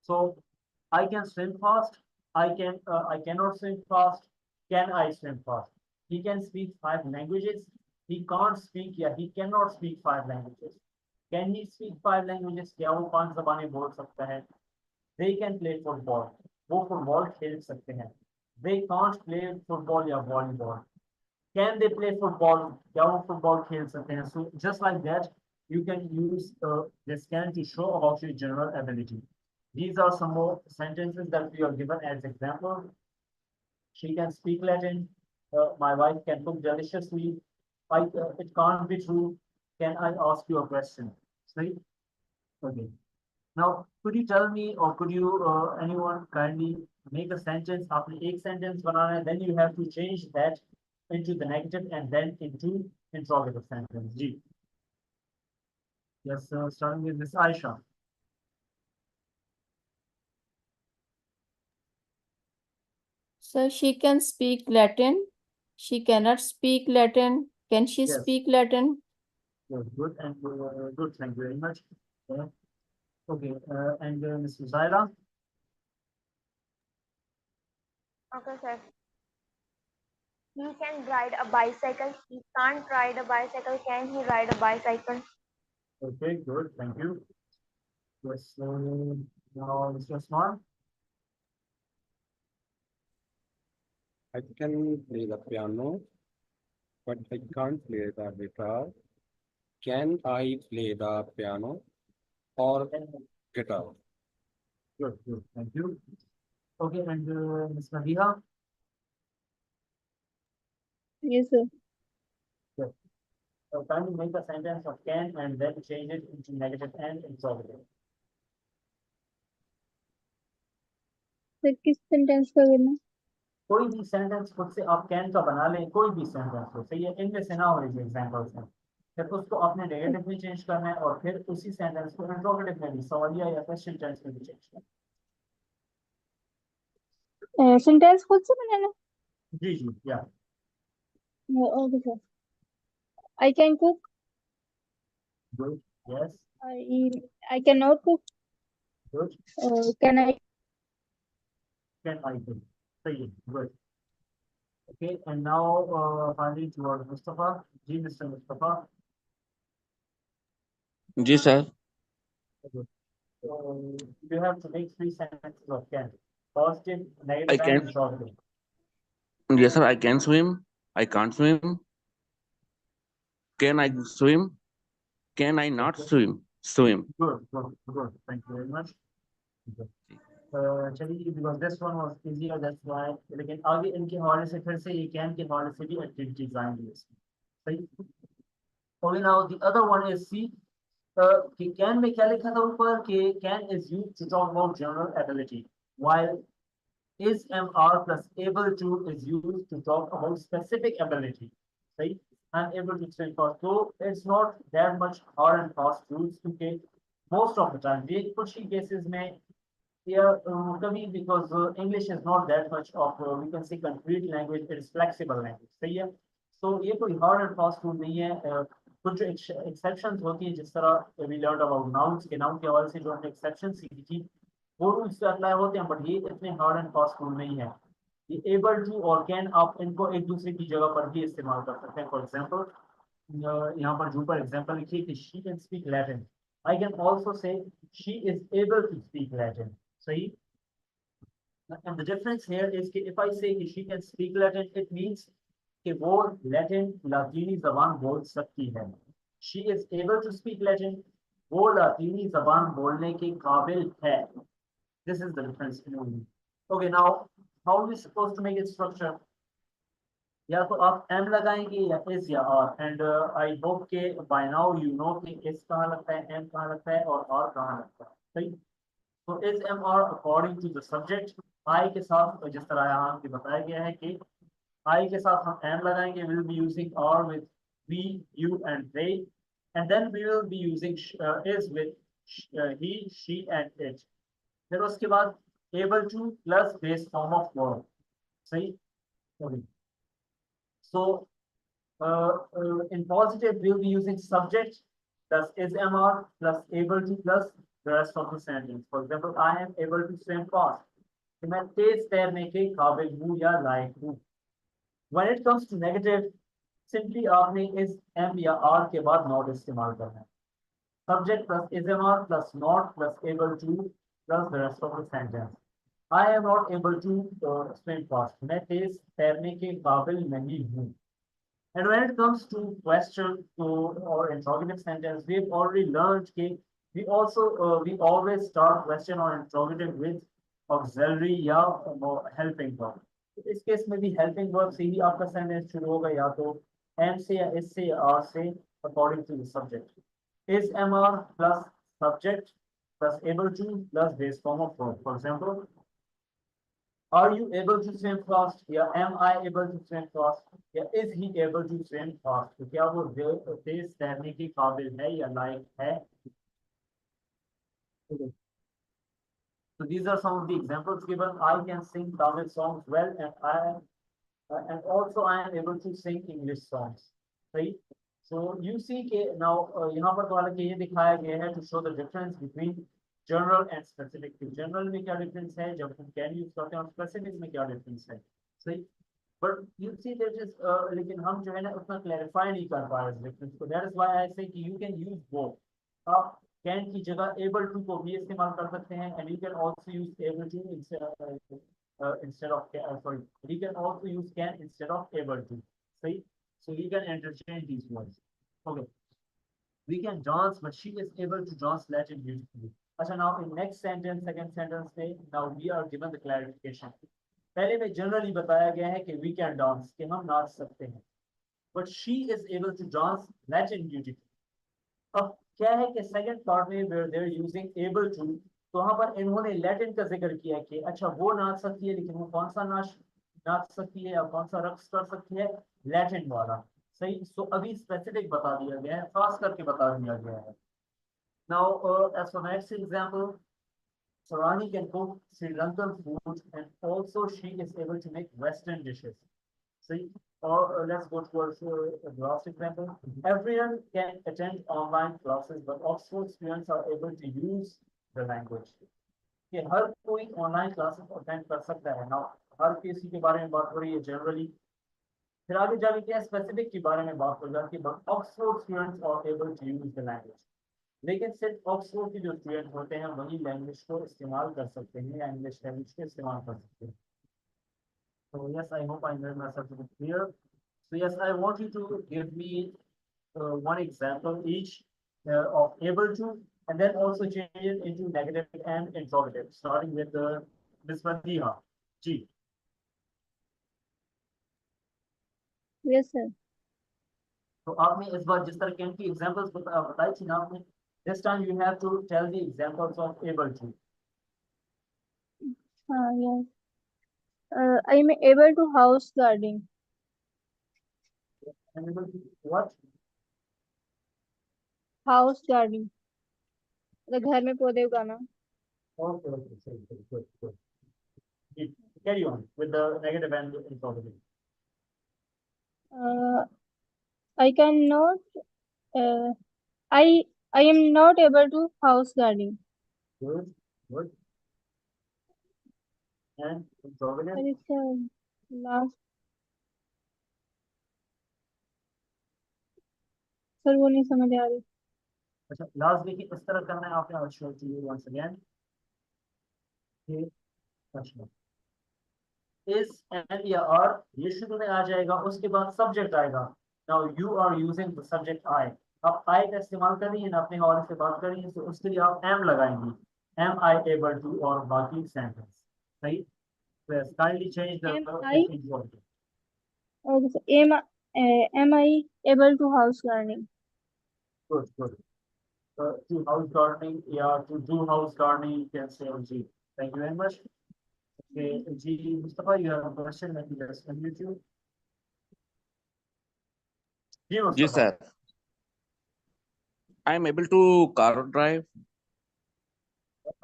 So I can swim fast. I cannot swim fast. Can I swim fast? He can speak 5 languages. He can't speak, yeah, he cannot speak 5 languages. Can he speak 5 languages? क्या वो 5 ज़बानें बोल सकता है? They can play football. वो football खेल सकते हैं। They can't play football या volleyball. Can they play football? क्या वो फुटबॉल खेल सकते हैं? So just like that, you can use this can to show about your general ability. These are some more sentences that we are given as example. She can speak Latin. My wife can cook deliciously. It can't be true. Can I ask you a question? Right? Okay. Now, could you tell me, or could you, anyone kindly make a sentence? After एक sentence बनाना है, then you have to change that into the negative and then into interrogative sentence. जी. Yes, starting with Miss Aisha. So she can speak Latin. She cannot speak Latin. Can she Yes. speak Latin? Yes, good and good. Thank you very much. Okay, and Ms. Zaira. Okay, sir. He can ride a bicycle. He can't ride a bicycle. Can he ride a bicycle? Okay, good. Thank you. Yes, now Mr. Usman. I can play the piano, but I can't play the guitar. Can I play the piano or guitar? Good, good. Thank you. Okay, and Ms. Nabiha. Yes, sir. So kindly make a sentence of can and then change it into negative and interrogative. Sir किस sentence का करना? कोई भी sentence खुद से आप can का बना लें, कोई भी सेंटेंस हो, सही है, इनमें से ना हो रही एग्जाम्पल्स में, फिर उसको आपने नेगेटिव में चेंज करना है और फिर उसी सेंटेंस को इंट्रोगेटिव में भी, सवालिया या क्वेश्चन टेंस में भी चेंज करना है। सेंटेंस खुद से बनाना? जी जी, या okay sir. I can cook. Good, yes, I cannot cook. Good, Can I? Can I do, सही है, good. Okay, and now finally towards Mustafa. जी mister Mustafa. Ji sir. So you have to make 3 sentences of can. Positive, I negative, and can. interrogative. Yes sir, I can swim. I can't swim. Can I swim? Can I not Okay. swim? Swim. Good, good, good. Thank you very much. चलिए, because this one was easier, that's why. लेकिन आगे इनके हवाले से फिर से ये can के हवाले से भी एक्टिविटीज आएंगी इसमें, सही। Okay, now the other one is C. कि कैन में क्या लिखा था ऊपर कि can is used to talk about general ability, while is MR plus able to is used to talk about specific ability, सही। I'm able to swim fast. So it's not that much hard and fast rules क्योंकि most of the time ये कुछ ही cases में yeah, कभी because English is not that much of we can say concrete language, it is flexible language. सही है? So ये कोई hard and fast rule नहीं है. कुछ जो exceptions होती है जिस तरह we learned about nouns के noun के हवाले से जो हमने exceptions सीखी थी वो rules पे apply होते हैं but ये इतने hard and fast rule नहीं है. ये able to और can आप इनको एक दूसरे की जगह पर भी इस्तेमाल कर सकते हैं. For example यहाँ पर जो पर example लिखिए कि she can speak Latin. I can also say she is able to speak Latin. सही. And the difference here is कि if I say कि she can speak Latin, it means कि वो Latin लातीनी जबान बोल सकती है. She is able to speak Latin. वो लातीनी जबान बोलने के काबिल है. This is the difference in only. Okay, now how are we supposed to make it structure? या तो आप M लगाएंगे या is या R. And I hope कि by now you know कि is कहाँ लगता है, M कहाँ लगता है और R कहाँ लगता है. सही. So is MR according to the subject. I के साथ जिस तरह यहाँ पे बताया गया है कि I के साथ हम M लगाएंगे. We will be using R with we, you and they, and then we will be using is with he, she and it. फिर उसके बाद able to plus base form of verb. सही. Okay. So in positive we will be using subject plus is MR plus able to plus the rest of the sentence. For example, I am able to swim fast. कि मैं तेज तैरने के काबिल हूँ या लायक हूँ. When it comes to negative, simply आपने is M या R के बाद not इस्तेमाल करना है. Subject plus is MR plus not plus able to plus the rest of the sentence. I am not able to swim fast. मैं तेज तैरने के काबिल नहीं हूँ. And when it comes to question or interrogative sentence, we've already learned that we always start question or interrogative with auxiliary या helping verb. इस case में भी helping verb से ही आपका sentence शुरू होगा या तो am से या is से या are से according to the subject. Is MR plus subject plus able to plus base form of verb. For example, are you able to swim fast? Yeah, am I able to swim fast? Yeah, is he able to swim fast? तो क्या वो तेज तैरने के काबिल है या लायक है? So these are some of the examples given. I can sing Tamil songs well, and also I am able to sing English songs. Right? So you see कि now यहाँ पर तो हालांकि ये दिखाया गया है to show the difference between general and specific. General में क्या difference है जब हम can use करते हैं और specific में क्या difference है. सही. But you see there is लेकिन हम जो है ना उतना clarify नहीं कर पा रहे difference को. That is why I say कि you can use both. आप can की जगह able to को भी इस्तेमाल कर सकते हैं and you can also use able to instead of sorry, you can also use can instead of able to. सही. So you can interchange these words. Okay. We can dance, but she is able to dance Latin beautifully. अच्छा, now in next sentence, second sentence में now we are given the clarification. पहले में generally बताया गया है कि we can dance, कि हम नाच सकते हैं. But she is able to dance Latin beautifully. अब क्या है कि second part में where they're using able to, तो वहाँ पर इन्होंने Latin का जिक्र किया कि अच्छा वो नाच सकती है लेकिन वो कौन सा नाच सकती है या कौन सा रक्स कर सकती है, Latin वाला. सही. So अभी specific बता दिया गया है, खास करके बता दिया गया है. Now as for next example, Sarani can cook Sri Lankan food and also she is able to make Western dishes. See, or let's go towards the last example. Everyone can attend online classes, but Oxford students are able to use the language. कि हर कोई online classes attend कर सकता है. Now हर किसी के बारे में बात हो रही है जनरली. फिर आगे जाके क्या स्पेसिफिक के बारे में बात हो जाती है. But Oxford students are able to use the language. लेकिन सिर्फ ऑक्सफोर्ड के जो स्टूडेंट होते हैं वही लैंग्वेज को इस्तेमाल कर सकते हैं या इंग्लिश लैंग्वेज को इस्तेमाल कर सकते हैं. So yes, I hope I made myself clear. So yes, I want you to give me one example each of able to, and then also change it into negative and interrogative, starting with the Ms. Fatiha. G. Yes, sir. तो आपने इस बार जिस तरह के examples बताई थी ना आपने, this time you have to tell the examples of able to. Yes. I am able to house gardening. Animal what? House gardening, मतलब घर में पौधे उगाना। Okay, okay, good. Carry on with the negative and positive. I cannot, uh, I am not able to house gardening. Good, good. And positive. और इसका last, sir वो नहीं समझ आ रही। अच्छा, लास्ट देखिए इस तरह करना है आपने, और show to you once again. अच्छा, इस एंड या और ये शुरू में आ जाएगा, उसके बाद सब्जेक्ट आएगा। Now you are using the subject I. आप आई का इस्तेमाल कर रही है ना, अपने हवाले से बात कर रही है, तो उसके लिए आप एम लगाएंगी। एम आई एबल टू और बाकी सेंटेंस। सही? Kindly change the Am I, important. okay, so am I able to house gardening? Good good. To house gardening, yeah, to do house gardening, you can say G. Thank you very much. Okay, G, Mustafa, you have a question? Let me just unmute you. G, Yes, Mustafa. sir. I am able to car drive.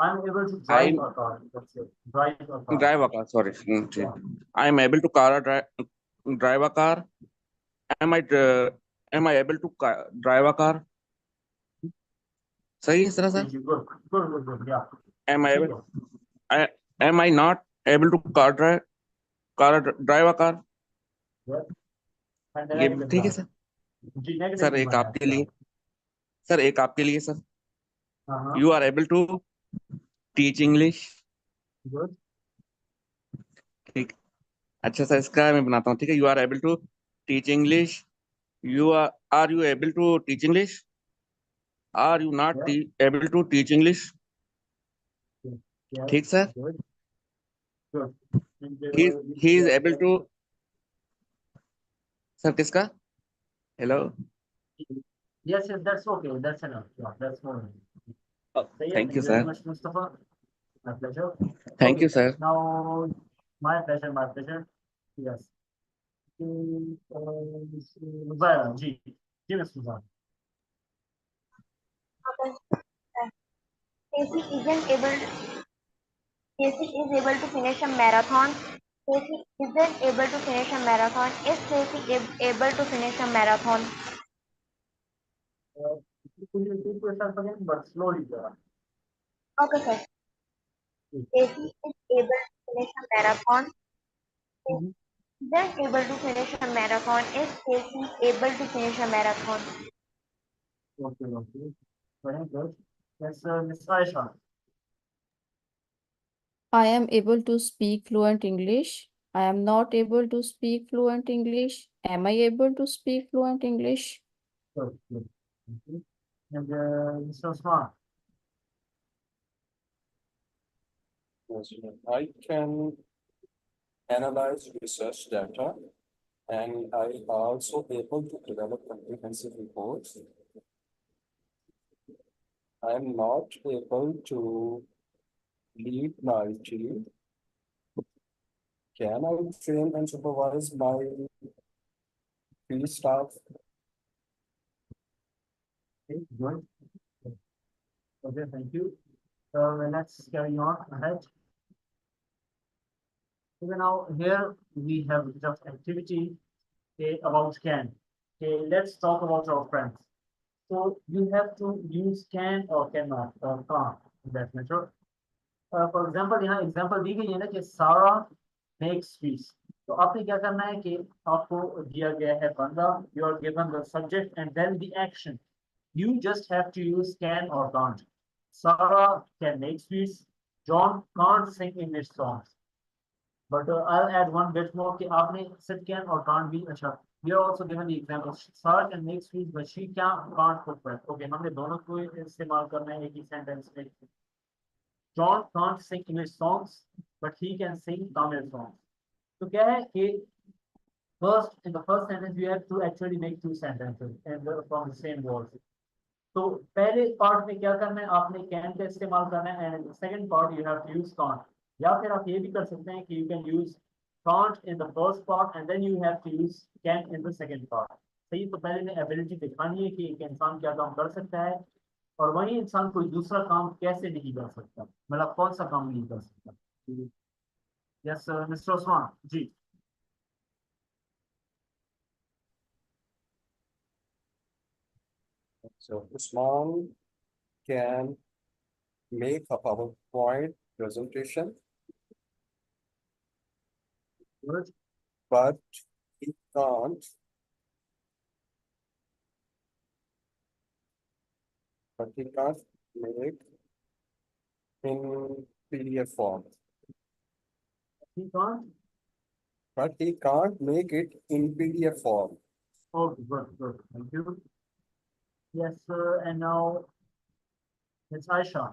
I'm able to I drive a car. That's it. Drive a car. drive a car. Sorry. Yeah. I am able to drive a car. Am I am I able to drive a car? सही है sir? Thank you. Good. Good, good, good. Yeah. Am I ठीक able? है। Am I not able to drive a car? Yeah. And the ये negative ठीक है one. Sir? G, negative sir भी एक बनाया आपके है। लिए, सर एक आपके लिए सर। हाँ, You are able to teach English. good. ठीक, अच्छा सर इसका मैं बनाता हूँ, ठीक है। You are able to teach English. Are you able to teach English? Are you not Yeah. able to teach English? Yeah. ठीक sir. Good. Good. And, He is able to, sir किसका? Hello. yes, yes, that's okay. That's enough. Yeah, that's more. Say it. Thank you, Thank you very sir. much, Mustafa. My pleasure. Thank you, Okay. sir. Now, my pleasure, my pleasure. Yes. Muzaira, G. Give us Muzaira. Casey isn't able. Casey is able to finish a marathon. Casey isn't able to finish a marathon. Is Casey able to finish a marathon? Could you repeat yourself again, but slowly, sir. Okay, sir. Casey is able to finish a marathon. Mhm. Isn't able to finish a marathon. Is Casey able to finish a marathon? Okay, okay. Very good. Yes, Miss Aisha. I am able to speak fluent English. I am not able to speak fluent English. Am I able to speak fluent English? Good, good. Thank you. And Mr. Osman. Yes, I can analyze research data, and I also able to develop comprehensive reports. I am not able to lead my team. Can I train and supervise my field staff? Okay, good. Okay, thank you. So let's carry on ahead. So now here we have just activity, okay, about can. Okay, let's talk about our friends. So you have to use can or cannot or can't in that matter. For example, यहाँ example दी गई है ना कि Sarah makes fish. तो आपने क्या करना है कि आपको दिया गया है बंदा, you are given the subject and then the action. You just have to use can or can't. Sarah can make fish. John can't sing English songs. But I'll add one bit more कि आपने said can or can't be अच्छा. We are also given the example. Sarah can make fish, but she can't cook well. Okay, हमने दोनों को इस्तेमाल करना है एक ही sentence में. John can't sing English songs, but he can sing Tamil songs. तो क्या है कि first in the first sentence you have to actually make two sentences and from the same words. तो पहले पार्ट में क्या करना है, आपने can का इस्तेमाल करना है, and in the second part you have to use can't. या फिर आप ये भी कर सकते हैं कि you can use can't in the first part and then you have to use can in the second part. सही, तो पहले ने एबिलिटी दिखानी है कि एक इंसान क्या काम कर सकता है, और वही इंसान कोई दूसरा काम कैसे नहीं कर सकता, मतलब कौन सा काम नहीं कर सकता। Yes mister Usman ji. So Usman can make a PowerPoint presentation, Good. but he can't. But he can't make in PDF form. He can't. But he can't make it in PDF form. Oh, good. Thank you. Yes, and now it's Aisha.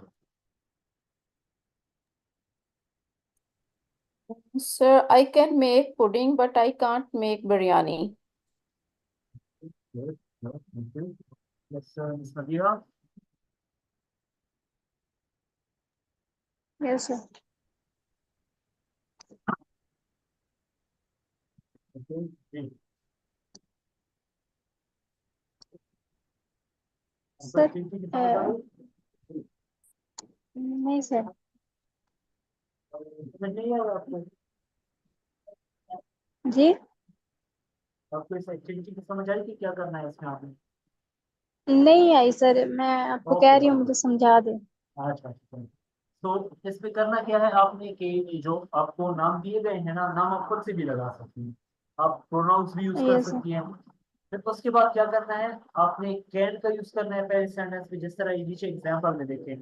Sir, I can make pudding, but I can't make biryani. Good. Thank you. Yes, Ms. Nadira. Yes, sir. Okay. Ji. Sir, Activity की समझ आ रही? नहीं sir. समझ नहीं आ रहा आपको? जी आपको इस एक्टिविटी की समझ आई कि क्या करना है इसमें आपने? नहीं आई सर, मैं आपको कह रही हूँ मुझे समझा दे। अच्छा, तो इसमें करना क्या है आपने कि जो आपको नाम दिए गए हैं ना, नाम आप खुद से भी लगा सकती हैं, आप प्रोनाउंस भी यूज कर यस सर। सकती हैं। फिर उसके बाद क्या करना है, आपने कैन का यूज करना है पहले सेंटेंस में, जिस तरह ये नीचे एग्जांपल में देखें,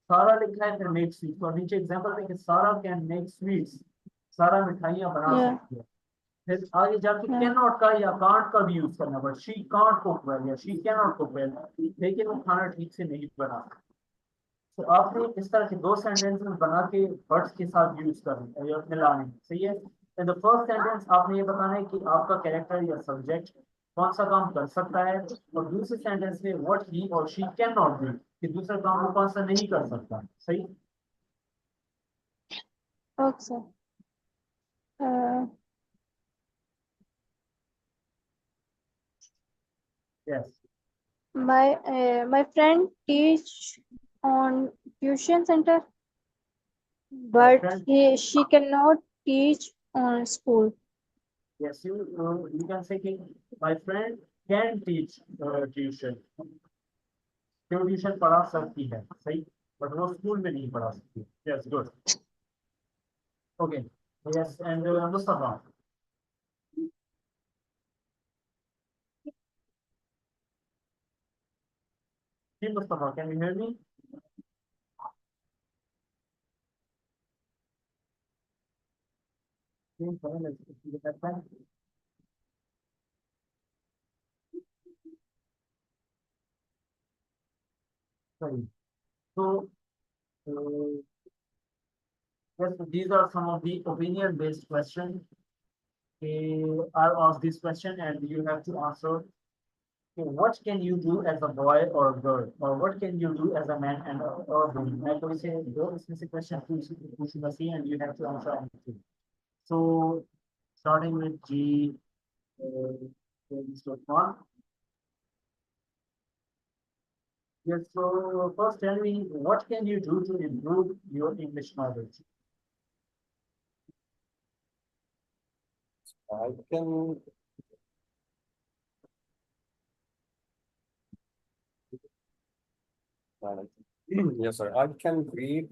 सारा लिखा है फिर मेक स्वीट्स, और नीचे एग्जांपल देखें, सारा कैन मेक स्वीट्स, सारा मिठाइयाँ बना या सकती है। फिर आगे जाके या कैन नॉट का या कांट का भी यूज करना, but she can't cook well या she can not cook well, लेकिन वो खाना ठीक से नहीं बना सकती। तो आपने इस तरह के दो सेंटेंसेस बना के वर्ड्स के साथ यूज करना या मिलाने, सही है। इन द फर्स्ट सेंटेंस आपने ये बताना है कि आपका कैरेक्टर या सब्जेक्ट कौन सा काम कर सकता है, और दूसरे सेंटेंस में व्हाट ही और शी कैन नॉट डू, कि दूसरा काम वो कौन सा नहीं कर सकता, सही। Okay sir. Yes. My friend teach on tuition center, but friend, she cannot teach on school. yes, you can say कि my friend can teach tuition, जो ट्यूशन पढ़ा सकती है, सही, बट वो स्कूल में नहीं पढ़ा सकती। Yes, good. Okay, yes, and Mustafa. Ji Mustafa, can you hear me? Sorry. So, yes, these are some of the opinion-based questions. I'll ask this question and you have to answer. Okay, what can you do as a boy or a girl, or what can you do as a man and or woman? मैं कोई से दो इसमें से question पूछूंगा सी and you have to answer anything. So, starting with G, Mr. Khan. Yes, so first tell me, what can you do to improve your English knowledge? I can yes, sir. I can read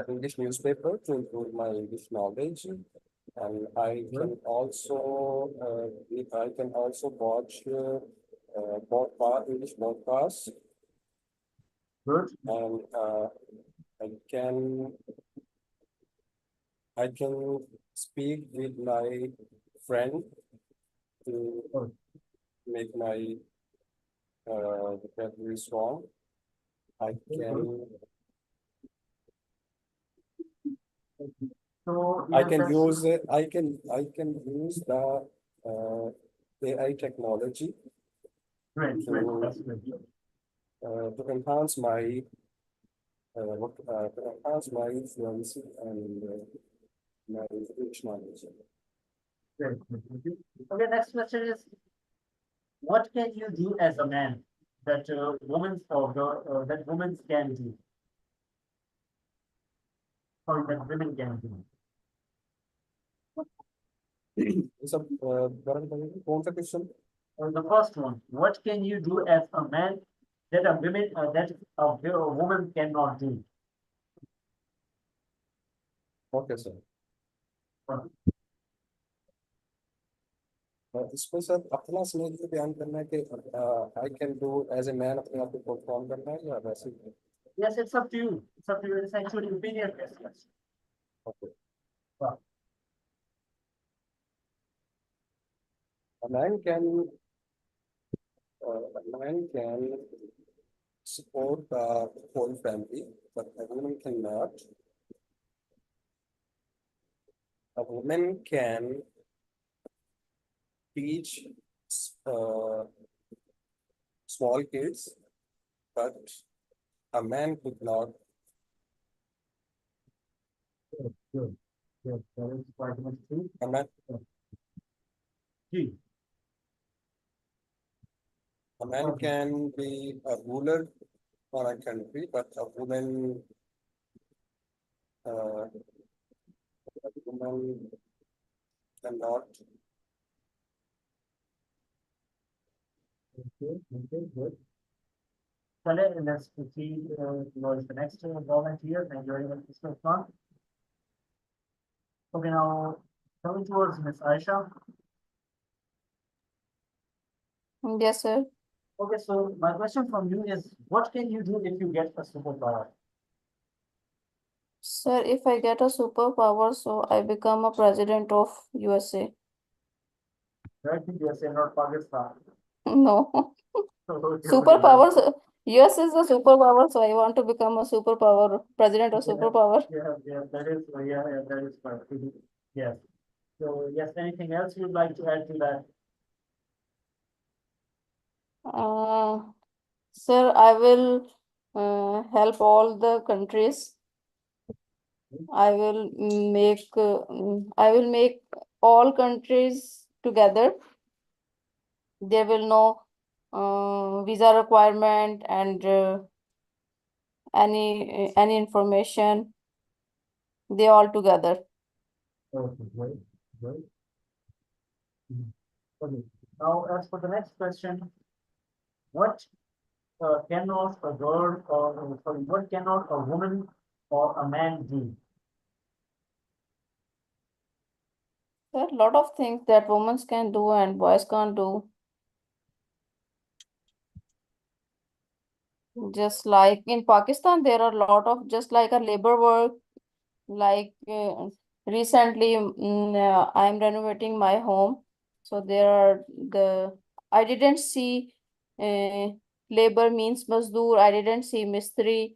English newspaper to improve my English knowledge, and I can also watch English podcasts, Good. and I can I can speak with my friend to Good. make my vocabulary strong. I can So I yes, can that's use I can use the AI technology great. That's great. to enhance my fluency and my English knowledge. Very good, thank you. Okay, next question is, what can you do as a man that that women can do? Or that women can do? सब दोबारा बताइए कौन सा question The first one, what can you do as a man that a woman cannot do? Okay sir इसको sir अपना समझ के बयान करना है कि I can do as a man अपने आप को परफॉर्म करना है या वैसे ही Yes, it's up to you. It's up to you. It's actually opinion based question. Okay Wow. a man can support the whole family but a woman cannot. A woman can teach uh, small kids, but a man could not. Good, good, good. That is quite much true. A man, Gee, a man can be a ruler for a country, but a woman cannot. okay, good. Let's proceed towards the next volunteer. Thank you very much, Mr. Khan. Okay, now coming towards Miss Aisha. Yes, sir. Okay, so my question from you is, what can you do if you get a superpower? Sir, if I get a superpower, so I become a president of USA. Right? USA, not Pakistan. No, So, okay, superpowers. US is a superpower, so I want to become a superpower, president of superpower. yeah, that is, that is correct. Yes. So, yes, anything else you'd like to add to that? Sir, I will help all the countries. I will make all countries together. There will no visa requirement and any information. They all together. Okay, great, great. Okay, now as for the next question, what cannot a girl or, sorry, what cannot a woman or a man do? There are a lot of things that women can do and boys can't do. Just like in Pakistan, there are a lot of just like a labor work. Like recently, I'm renovating my home, so there are I didn't see labor means mazdoor. I didn't see mistri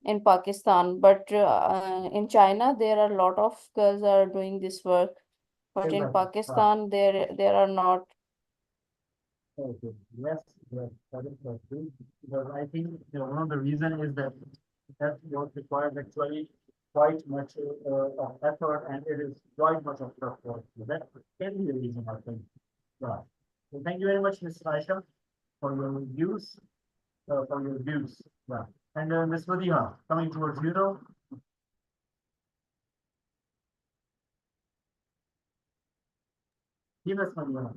in Pakistan, but in China there are a lot of girls are doing this work. But in Exactly. Pakistan, there are not. Okay, yes, yes, that is true. Because I think one of the reason is that what requires actually quite much of effort, and it is quite much of tough work. So that can be the reason, I think. Yeah. So thank you very much, Ms. Aisha, for your views, Yeah. And Ms. Madiha, coming towards you now. Yes, Ms. Madiha.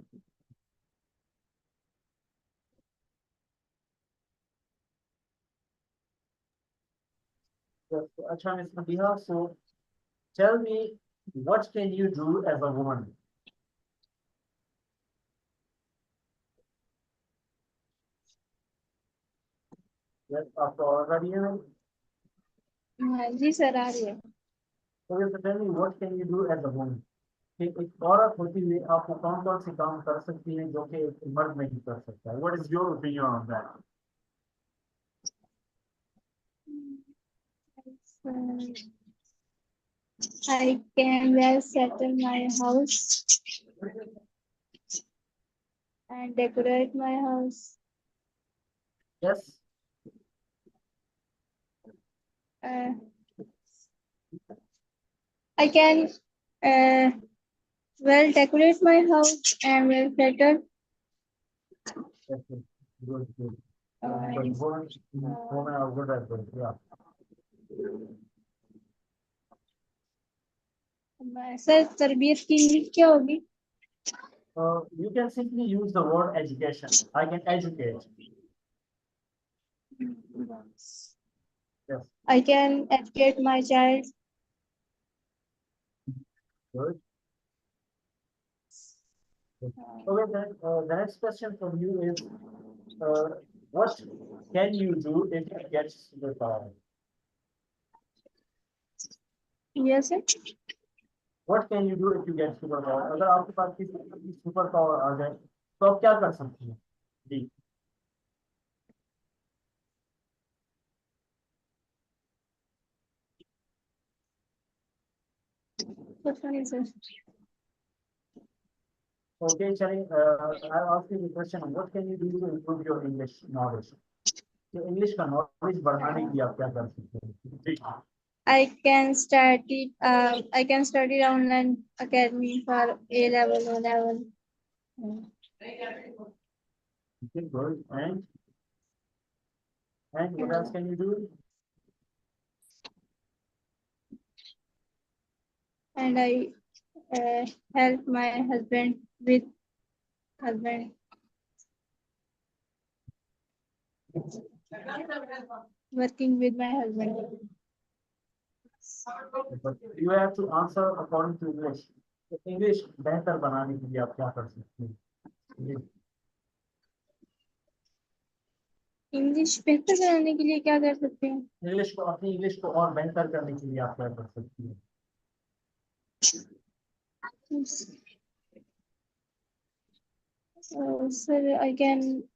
Yes, Acha, Ms. Madiha, so tell me, what can you do as a woman? Yes, आपको आवाज आ रही है? हाँ जी sir आ रही है So yes, tell me, what can you do as a woman? कि एक औरत होती हुई आपको कौन कौन से काम कर सकती है जो कि एक मर्द नहीं कर सकता है? What is your opinion on that? I can well settle my house and decorate my house. Yes. I can well decorate my house and well cluttered. Okay, good, good. Uh, But women are good at this, yeah. Sir तरबियत की English क्या होगी? You can simply use the word education. I can educate. Yes. I can educate my child. Good. Okay, then the next question from you is, what can you do if you get superpower? Yes, sir. What can you do if you get superpower? अगर आपके पास किसी super power आ जाए तो आप क्या कर सकते हैं? जी, What's funny, sir? okay, चलिए, I'll ask you the question. What can you do to improve your English knowledge? तो इंग्लिश का नॉलेज बढ़ाने के लिए आप क्या कर सकते हैं? जी, I can study online academy for A level, O level. okay, good. And what else can you do? And I help my husband with working with my husband. But you have to answer according to English. तो English बेहतर बनाने के लिए आप क्या कर सकते हैं? जी, इंग्लिश बेहतर बनाने के लिए क्या कर सकते हैं? अपनी इंग्लिश को और बेहतर करने के लिए आप क्या कर सकती हैं? Sir, I can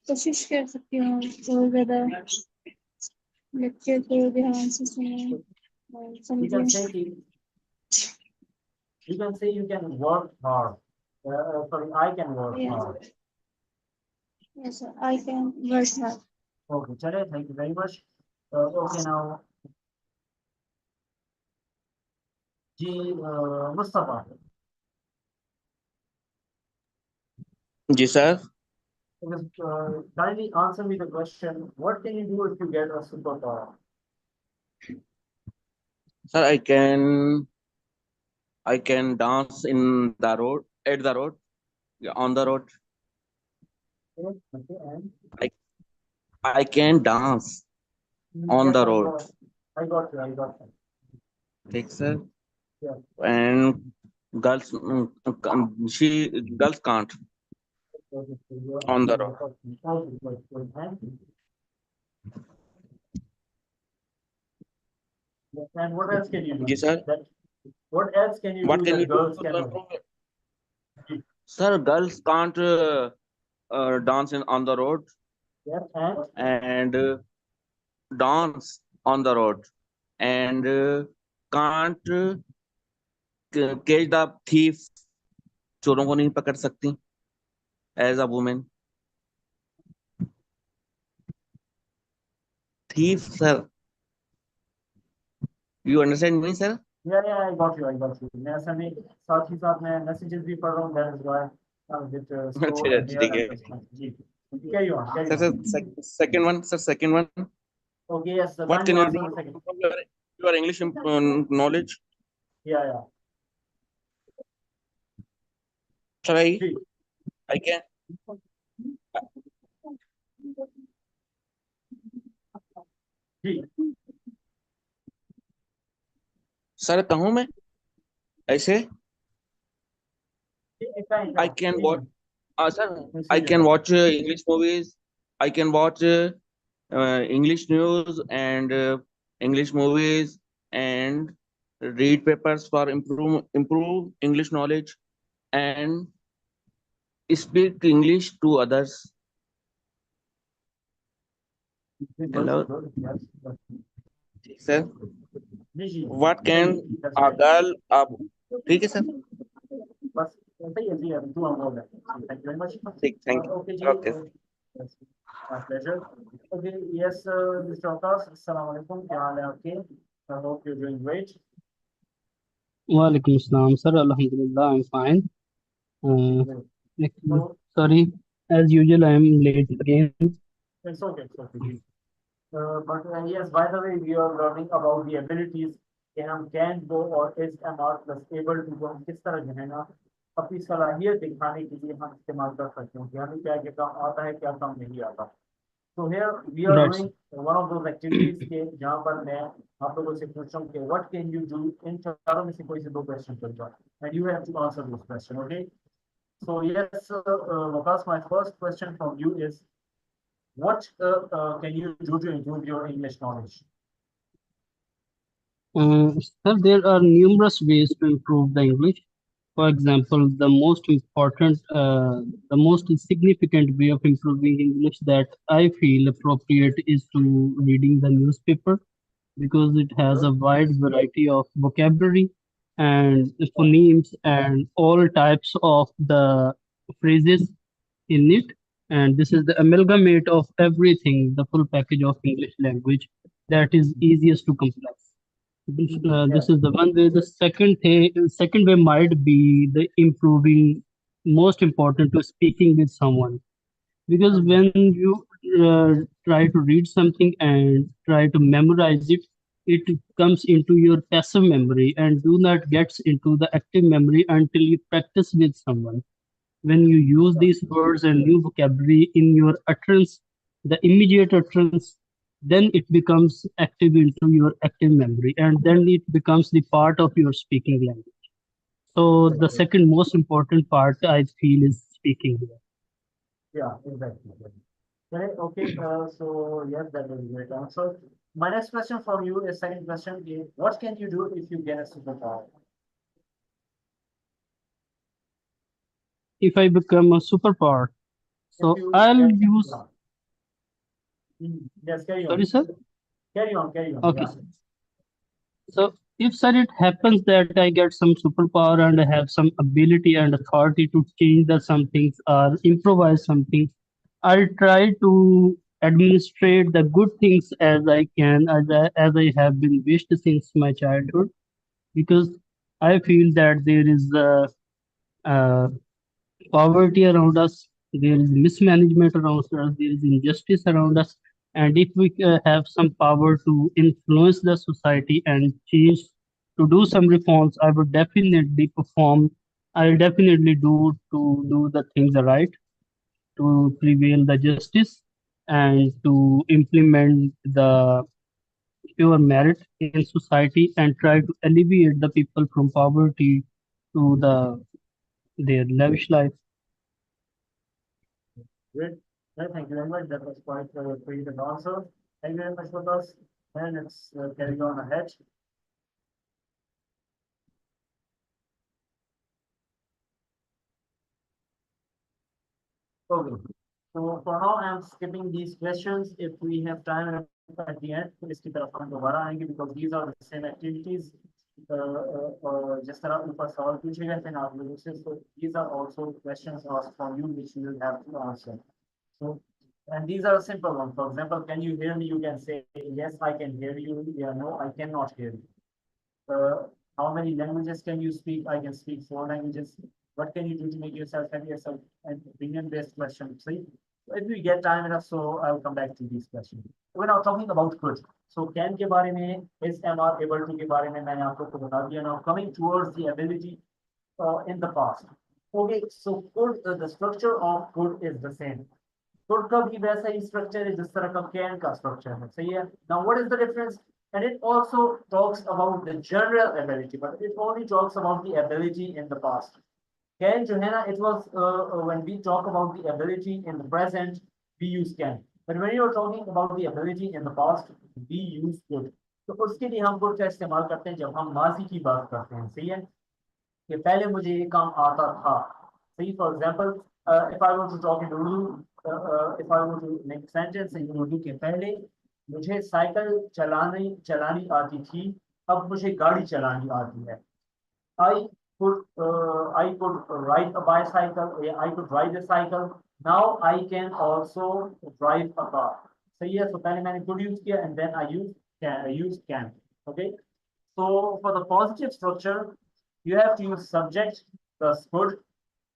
कोशिश कर सकती हूँ बहुत ज्यादा लेक्चर को ध्यान से सुने और You can समझे. say you can say you can work hard. Sorry, I can work Yes. hard. Yes, sir. I can work hard. Okay, चले, thank you very much. Okay, now, जी, Mustafa, जी sir. kindly answer me the question. What can you do if you get a superpower? Sir, I can dance in the road, at the road, on the road. Okay, and I can dance on yes, the road. I got you. ठीक sir. Yeah. And girls, girls can't Okay, so you are on the asking road. the question. Okay, good. And what else can you do? जी sir. What else can you What do can you that do girls to cannot? improve? Sir, girls can't dance on the road Yes, and dance on the road and can't catch the thief. चोरों को नहीं पकड़ सकती as a woman. Thief, sir. You understand me, sir? yeah, I got you. मैं असल में साथ ही साथ मैं messages भी पढ़ रहा हूँ. That is why I'm a bit slow अच्छा, here ठीक है. at this time. Ji, carry on. Sir, second one, sir, second one. Okay, yes. What can you do answer the to second. improve your English knowledge? Yeah. Sir, जी. I can. Ji. Sir, कहूँ मैं ऐसे? I can watch. Sir, I can watch English movies. I can watch English news and English movies and read papers for improve English knowledge and speak English to others. Hello, Yes. sir. Ji. What can a girl? ठीक है sir. बस ऐसे ही है जी, अभी तू हम बोल रहे हैं. Thank you very much. Thank you. Okay, ji. Okay. Yes. My pleasure. Okay, yes, Mr. Abbas, Assalamu alaikum. क्या हाल है आपके? I hope you're doing great. Walaikum Assalam, sir. Alhamdulillah, I'm fine. Great. Actually, So sorry, as usual, I am late again. it's okay, it's okay. Ji. But yes, by the way, we are learning about the abilities कि हम can go or is MR plus able to go हम किस तरह जो है ना अपनी सलाहियत दिखाने के लिए हम इस्तेमाल कर सकते हैं कि हमें क्या क्या काम आता है क्या काम नहीं आता. So here we are Right, doing one of those activities के जहाँ पर मैं आप लोगों से पूछ रहा हूँ कि what can you do इन चारों में से कोई से दो क्वेश्चन करूँगा and you have to answer those questions, okay? So yes, Waqas, my first question from you is what can you do to improve your English knowledge? Sir, there are numerous ways to improve the English. For example, the most significant way of improving English that I feel appropriate is to reading the newspaper because it has a wide variety of vocabulary and phonemes and all types of the phrases in it. And this is the amalgamate of everything, the full package of English language that is easiest to complex. This is the one way. The second way might be the improving, most important to speaking with someone because when you try to read something and try to memorize it, it comes into your passive memory and do not gets into the active memory until you practice with someone. When you use these words and new vocabulary in your utterance, the immediate utterance, then it becomes active into your active memory and then it becomes the part of your speaking language. So the second most important part I feel is speaking here. Yeah, exactly. Okay, okay, so yes, that was a great answer. My next question from you is second question is what can you do if you get a superpower? If I become a superpower, so If you I'll get, use. yes, carry Sorry, on. sir. Carry on, carry on. Okay, Yeah. sir. So if sir, it happens that I get some superpower and I have some ability and authority to change the some things or improvise something, I'll try to administrate the good things as I can, as I have been wished since my childhood, because I feel that there is uh, poverty around us, there is mismanagement around us, there is injustice around us. And if we have some power to influence the society and change, to do some reforms, I would definitely perform. I'll definitely do the things right to prevail the justice and to implement the pure merit in society and try to alleviate the people from poverty to their lavish life. Great. Yeah, thank you very much. That was quite a creative answer. Thank you very much for us. And let's carry on ahead. Okay. So for now, I'm skipping these questions. If we have time at the end, तो इसकी तरफ हम दोबारा आएंगे because these are the same activities. जिस तरह ऊपर सवाल पूछे गए थे ना आप लोगों से, so these are also questions asked from you which you will have to answer. So, and these are simple ones. For example, can you hear me? You can say yes, I can hear you. Yeah, no, I cannot hear you. How many languages can you speak? I can speak 4 languages. What can you do to make yourself happy? And opinion-based questions. See, if we get time enough, so I will come back to these questions. We're now talking about could. So can के बारे में, is MR able to के बारे में मैंने आप लोगों को बता दिया. Now coming towards the ability in the past. Okay, so could the structure of could is the same. Could का भी वैसा ही structure है जिस तरह का can का structure है. सही है. Now what is the difference? And it also talks about the general ability, but it only talks about the ability in the past. Can जो है ना, it was when we talk about the ability in the present, we use can. But when you're talking about the ability in the past, we use could. तो उसके लिए हम could का इस्तेमाल करते हैं जब हम माजी की बात करते हैं. सही है कि पहले मुझे ये काम आता था. सही. For example, if I want to talk in Urdu, if I want to make sentence in Urdu के पहले मुझे साइकिल चलानी आती थी, अब मुझे गाड़ी चलानी आती है. I could ride a bicycle. I could ride a cycle. Now I can also drive a car. सही है, so पहले मैंने could use किया and then I used can. Okay, so for the positive structure, you have to use subject plus could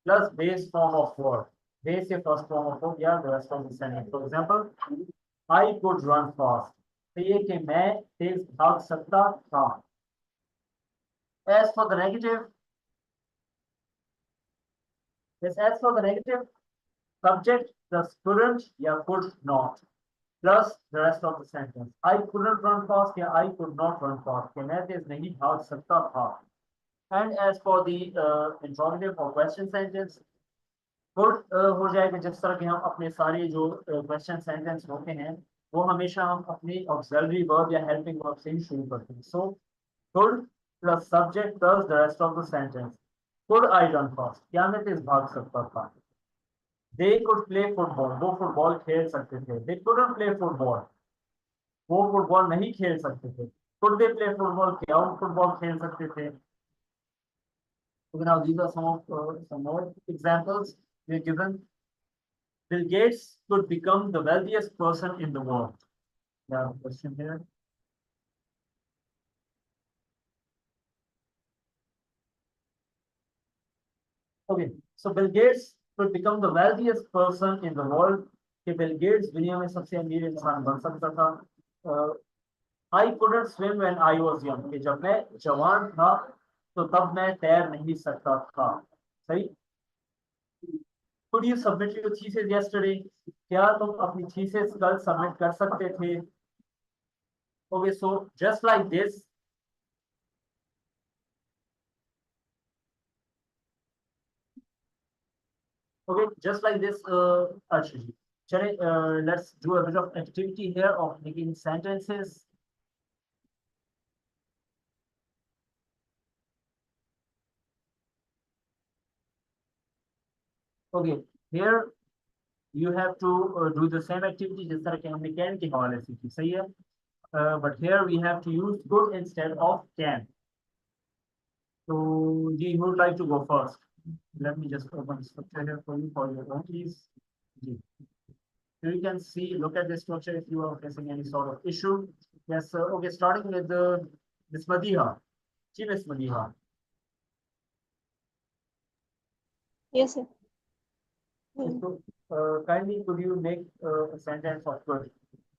plus base form of verb. Base या first form of verb या the rest of the sentence. For example, I could run fast. तो ये कि मैं तेज भाग सकता था. As for the negative, subject plus couldn't या could not plus the rest of the sentence. I couldn't run fast या I could not run fast. कि मैं तेज नहीं भाग सकता था. And as for the interrogative or question sentence, could हो जाएगा जिस तरह के हम अपने सारे जो question sentence होते हैं वो हमेशा हम अपनी auxiliary verb या helping verb से ही शुरू करते हैं. So could plus subject plus the rest of the sentence. Could I run fast? क्या मैं तेज भाग सकता था? They could play football. वो फुटबॉल खेल सकते थे. They couldn't play football. वो फुटबॉल नहीं खेल सकते थे. Could they play football? क्या वो फुटबॉल खेल सकते थे? So now these are some more examples we are given. Bill Gates could become the wealthiest person in the world. Yeah, question here. Okay, so Bill Gates could become the wealthiest person in the world. कि Bill Gates दुनिया में सबसे अमीर इंसान बन सकता था. I couldn't swim when I was young. कि जब मैं जवान था तो तब मैं तैर नहीं सकता था. सही. Could you submit your thesis yesterday? क्या तुम अपनी thesis कल submit कर सकते थे? Okay, so just like this. Okay, just like this, Arshiji. Let's do a bit of activity here of making sentences. Okay, here you have to do the same activity जिस तरह के हमने can के हवाले से की. सही है? But here we have to use could instead of can. So, Ji, who would like to go first? Let me just open the structure here for you for your own ease. Ji. So you can see, look at the structure if you are facing any sort of issue. Yes, sir. Okay, starting with Miss Madiha. Ji, Miss Madiha. Yes, sir. So, kindly could you make a sentence of could?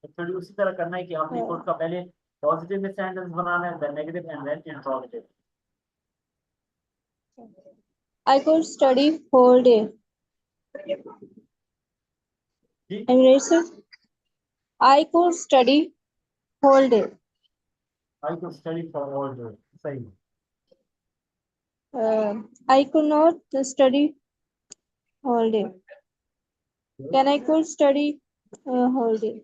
Actually, उसी तरह करना है कि आपने could का पहले positive में sentence बनाना है, then negative and then interrogative. I could study whole day. Ji? I'm ready, sir. I could study whole day. I could study for all day. Sahi. I could not study whole day. Can I could study whole day?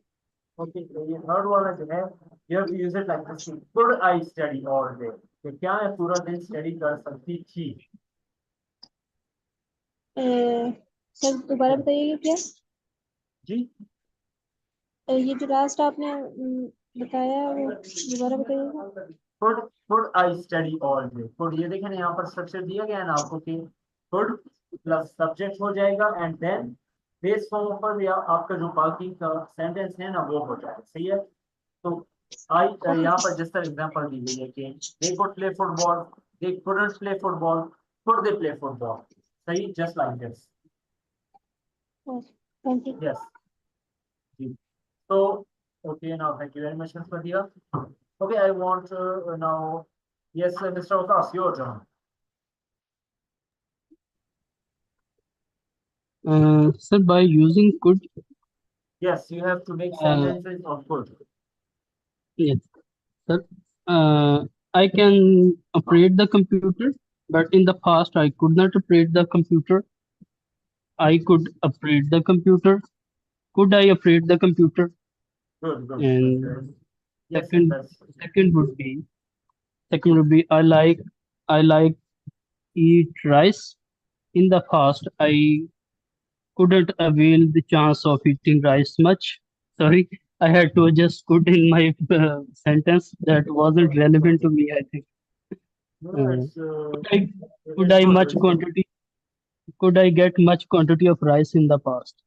Okay, so ये third वाला जो है, you have to use it like this. Could I study all day? तो क्या मैं पूरा दिन study कर सकती थी? सर दोबारा बताइए क्या? जी? ये जो लास्ट आपने बताया वो दोबारा बताइएगा. Could I study all day? Could ये देखें ना यहाँ पर structure दिया गया है ना आपको कि could plus subject हो जाएगा and then base form पर या आपका जो बाकी का sentence है ना वो हो जाएगा. सही है? तो I यहाँ पर जिस तरह example दी गई है कि they could play football, they couldn't play football, could they play football? सही, just like this. Thank you. Yes. So, okay, now thank you very much, Ms. Padilla. Okay, I want now, yes, Mr. Okas, your turn. Sir, by using could, Yes, you have to make sentences of could. yes, sir. I can operate the computer, but in the past I could not operate the computer. I could operate the computer. Could I operate the computer? Good, good. And good. Yes, second, that's second would be I like eat rice. In the past, I couldn't avail the chance of eating rice much. Sorry, I had to adjust could in my sentence that wasn't relevant to me, I think. no, it's, Could I much quantity? Could I get much quantity of rice in the past?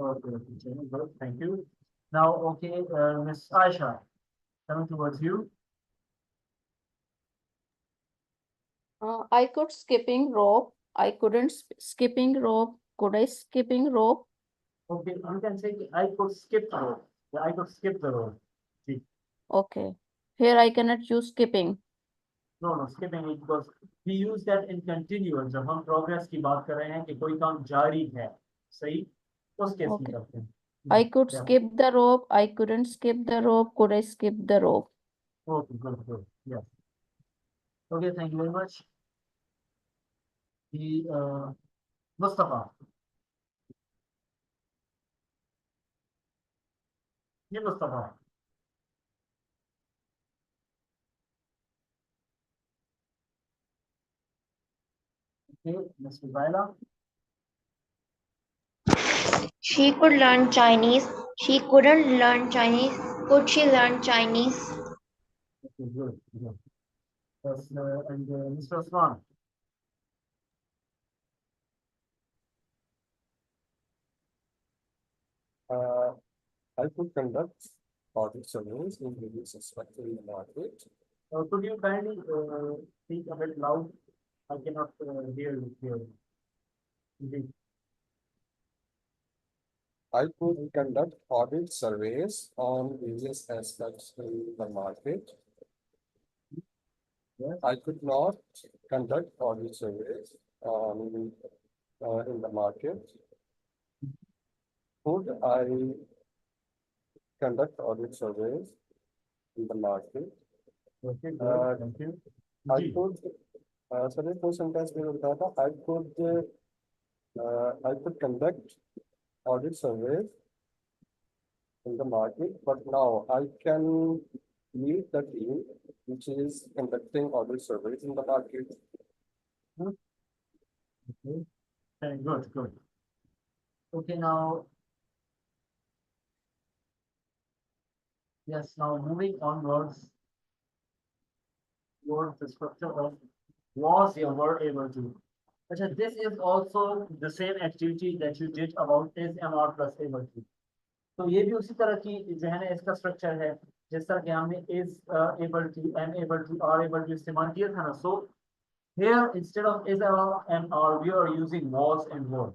okay, okay, good, thank you. Now, okay, Miss Aisha, coming towards you. I could skipping rope. I couldn't skipping rope. Could I skipping rope? Okay, you can say I could skip the road. Yeah, I could skip the road. See, Okay. Here I cannot use skipping. no, skipping it because we use that in continuous. जब हम progress की बात कर रहे हैं कि कोई काम जारी है, सही? उस केस में Okay. करते हैं. I could Yeah. skip the rope. I couldn't skip the rope. Could I skip the rope? Okay, good. Yes. Okay, thank you very much. The Mustafa. Yeah, Mustafa. Okay, Ms. Rubaila. She could learn Chinese. She couldn't learn Chinese. Could she learn Chinese? Okay, good. Yes, and Mr. Osman. I could conduct audit surveys in various aspects in the market. Could you kindly speak a bit loud? I cannot hear you clearly. Indeed. I could conduct audit surveys on various aspects in the market. Yes. I could not conduct audit surveys in the market. Could I conduct audit surveys in the market? Okay, good. Uh, Thank you. I Ji. could, sir एक sentence में बताया था, I could conduct audit surveys in the market, but now I can lead the team which is conducting audit surveys in the market. Okay. Very good. Okay, now. Yes, now moving onwards. Towards the structure of was you were able to. अच्छा, this is also the same activity that you did about is MR plus able to. तो ये भी उसी तरह की जो है ना इसका स्ट्रक्चर है जिस तरह कि हमने is able to, am able to, are able to इस्तेमाल किया था ना. So here instead of is and are we are using was and were.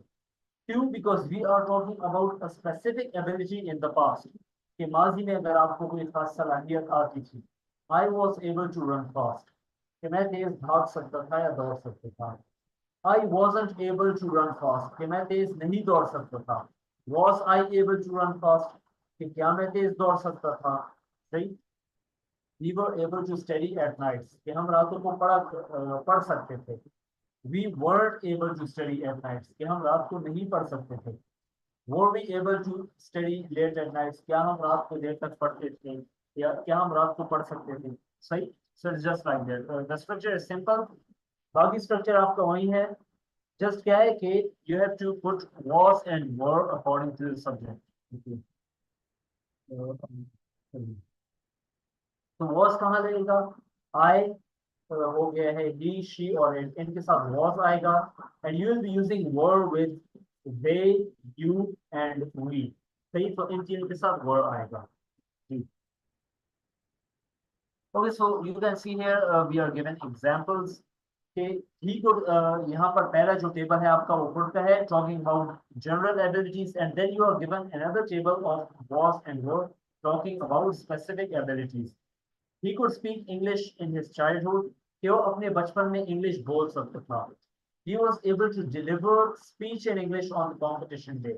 Two, because we are talking about a specific ability in the past. कि माजी में अगर आपको कोई खास सलाहियत आती थी. I was able to run fast. कि मैं तेज भाग सकता था या दौड़ सकता था. I wasn't able to run fast. कि मैं तेज नहीं दौड़ सकता था. Was I able to run fast? कि क्या मैं तेज दौड़ सकता था? सही. We were able to study at nights. कि हम रातों को पढ़ सकते थे. We weren't able to study at nights. कि हम रात को नहीं पढ़ सकते थे. Were we able to study late at nights? क्या हम रात को देर तक पढ़ते थे या क्या हम रात को पढ़ सकते थे? सही. So it's just like that. The structure is simple. बाकी structure आपका वही है. Just क्या है कि you have to put was and were according to the subject. Okay. तो was कहाँ लगेगा? I हो गया है he, she और it. इनके साथ was आएगा and you will be using were with they, you and we. सही. तो इन तीनों के साथ were आएगा. Okay, so you can see here we are given examples. Okay, he could यहाँ पर पहला जो टेबल है आपका वो खुद का है talking about general abilities and then you are given another table of was and were talking about specific abilities. He could speak English in his childhood. कि वो अपने बचपन में English बोल सकता था. He was able to deliver speech in English on the competition day.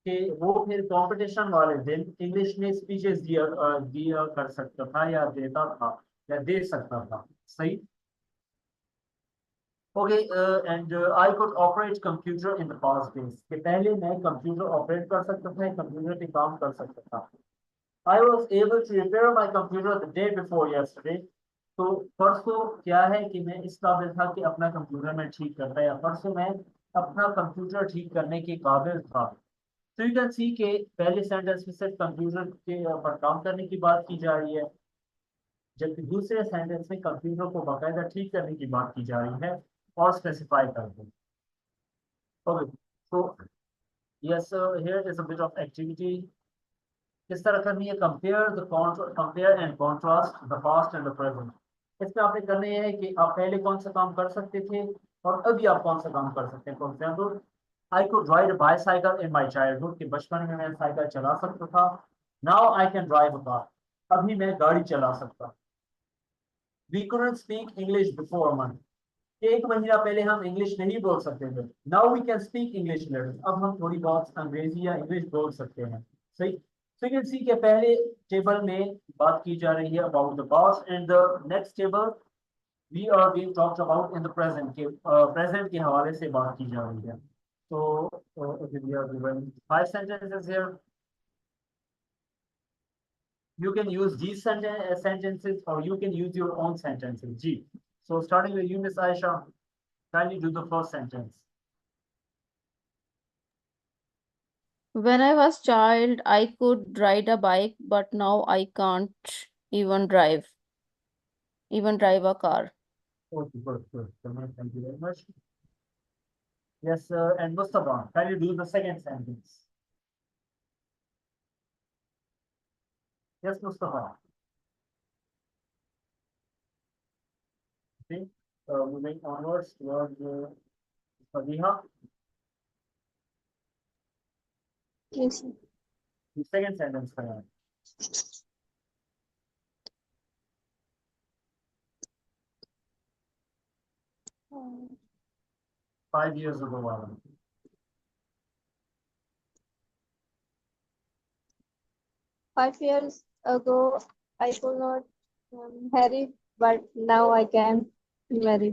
कि वो फिर कंपटीशन वाले दिन इंग्लिश में स्पीचेस दिया कर सकता था या देता था या दे सकता था. सही. Okay, and I could operate computer in the past days. कि पहले मैं कंप्यूटर ऑपरेट कर सकता था, कंप्यूटर पे काम कर सकता था. I was able to repair my computer the day before yesterday. तो परसों क्या है कि मैं इस काबिल था कि अपना कंप्यूटर में ठीक करता या परसों मैं अपना कंप्यूटर ठीक करने के काबिल था. तो यू कैन सी के पहले सेंटेंस में सिर्फ कंप्यूटर के पर काम करने की बात की जा रही है जबकि दूसरे सेंटेंस में कंप्यूटर को बाकायदा ठीक करने की बात की जा रही है और स्पेसिफाई कर दो. Okay, so yes, here is a bit of activity किस तरह करनी है? Compare and contrast the past and the present. इसमें आपने करना ये है कि आप पहले कौन सा काम कर सकते थे और अभी आप कौन सा काम कर सकते हैं। For example, I could ride bicycle in my childhood, कि बचपन में मैं साइकिल चला सकता था। Now I can drive a car, अभी मैं गाड़ी चला सकता। We couldn't speak English before a month, एक महीना पहले हम इंग्लिश नहीं बोल सकते थे। Now we can speak English little, अब हम थोड़ी बहुत अंग्रेजी या इंग्लिश बोल सकते हैं। सही। सो यू कैन सी के पहले टेबल में बात की जा रही है about the past, and the next table we are being talked about in the present, के प्रेजेंट के हवाले से बात की जा रही है। तो we are given 5 sentences here. You can use these sentences or you can use your own sentences. G. So starting with you, Miss Aisha, kindly do the first sentence. When I was child, I could ride a bike, but now I can't even drive a car. Okay, good. Thank you very much. Yes, and Mustafa, can you do the second sentence? Yes, Mustafa. Okay, moving onwards towards Fadiha. Yes, sir. The second sentence, Fadiha. Uh, 5 years ago, Alan. Five years ago, I could not marry, but now I can marry.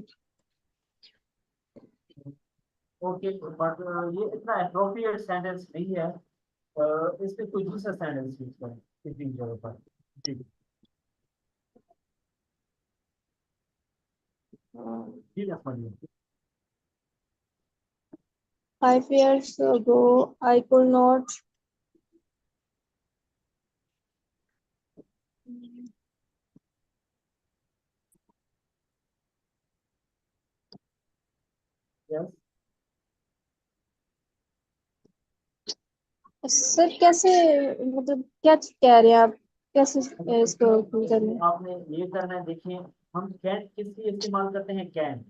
Okay, but ये इतना appropriate sentence नहीं है। इसमें कोई दूसरा sentence use करें इतनी जगह पर। ठीक ठीक है, Fadiha. 5 years ago, I could not Yes. Sir कैसे, मतलब क्या कह रहे हैं आप, कैसे इसको करना है? आपने ये करना है, देखिए हम कैन किस लिए इस्तेमाल करते हैं? कैन।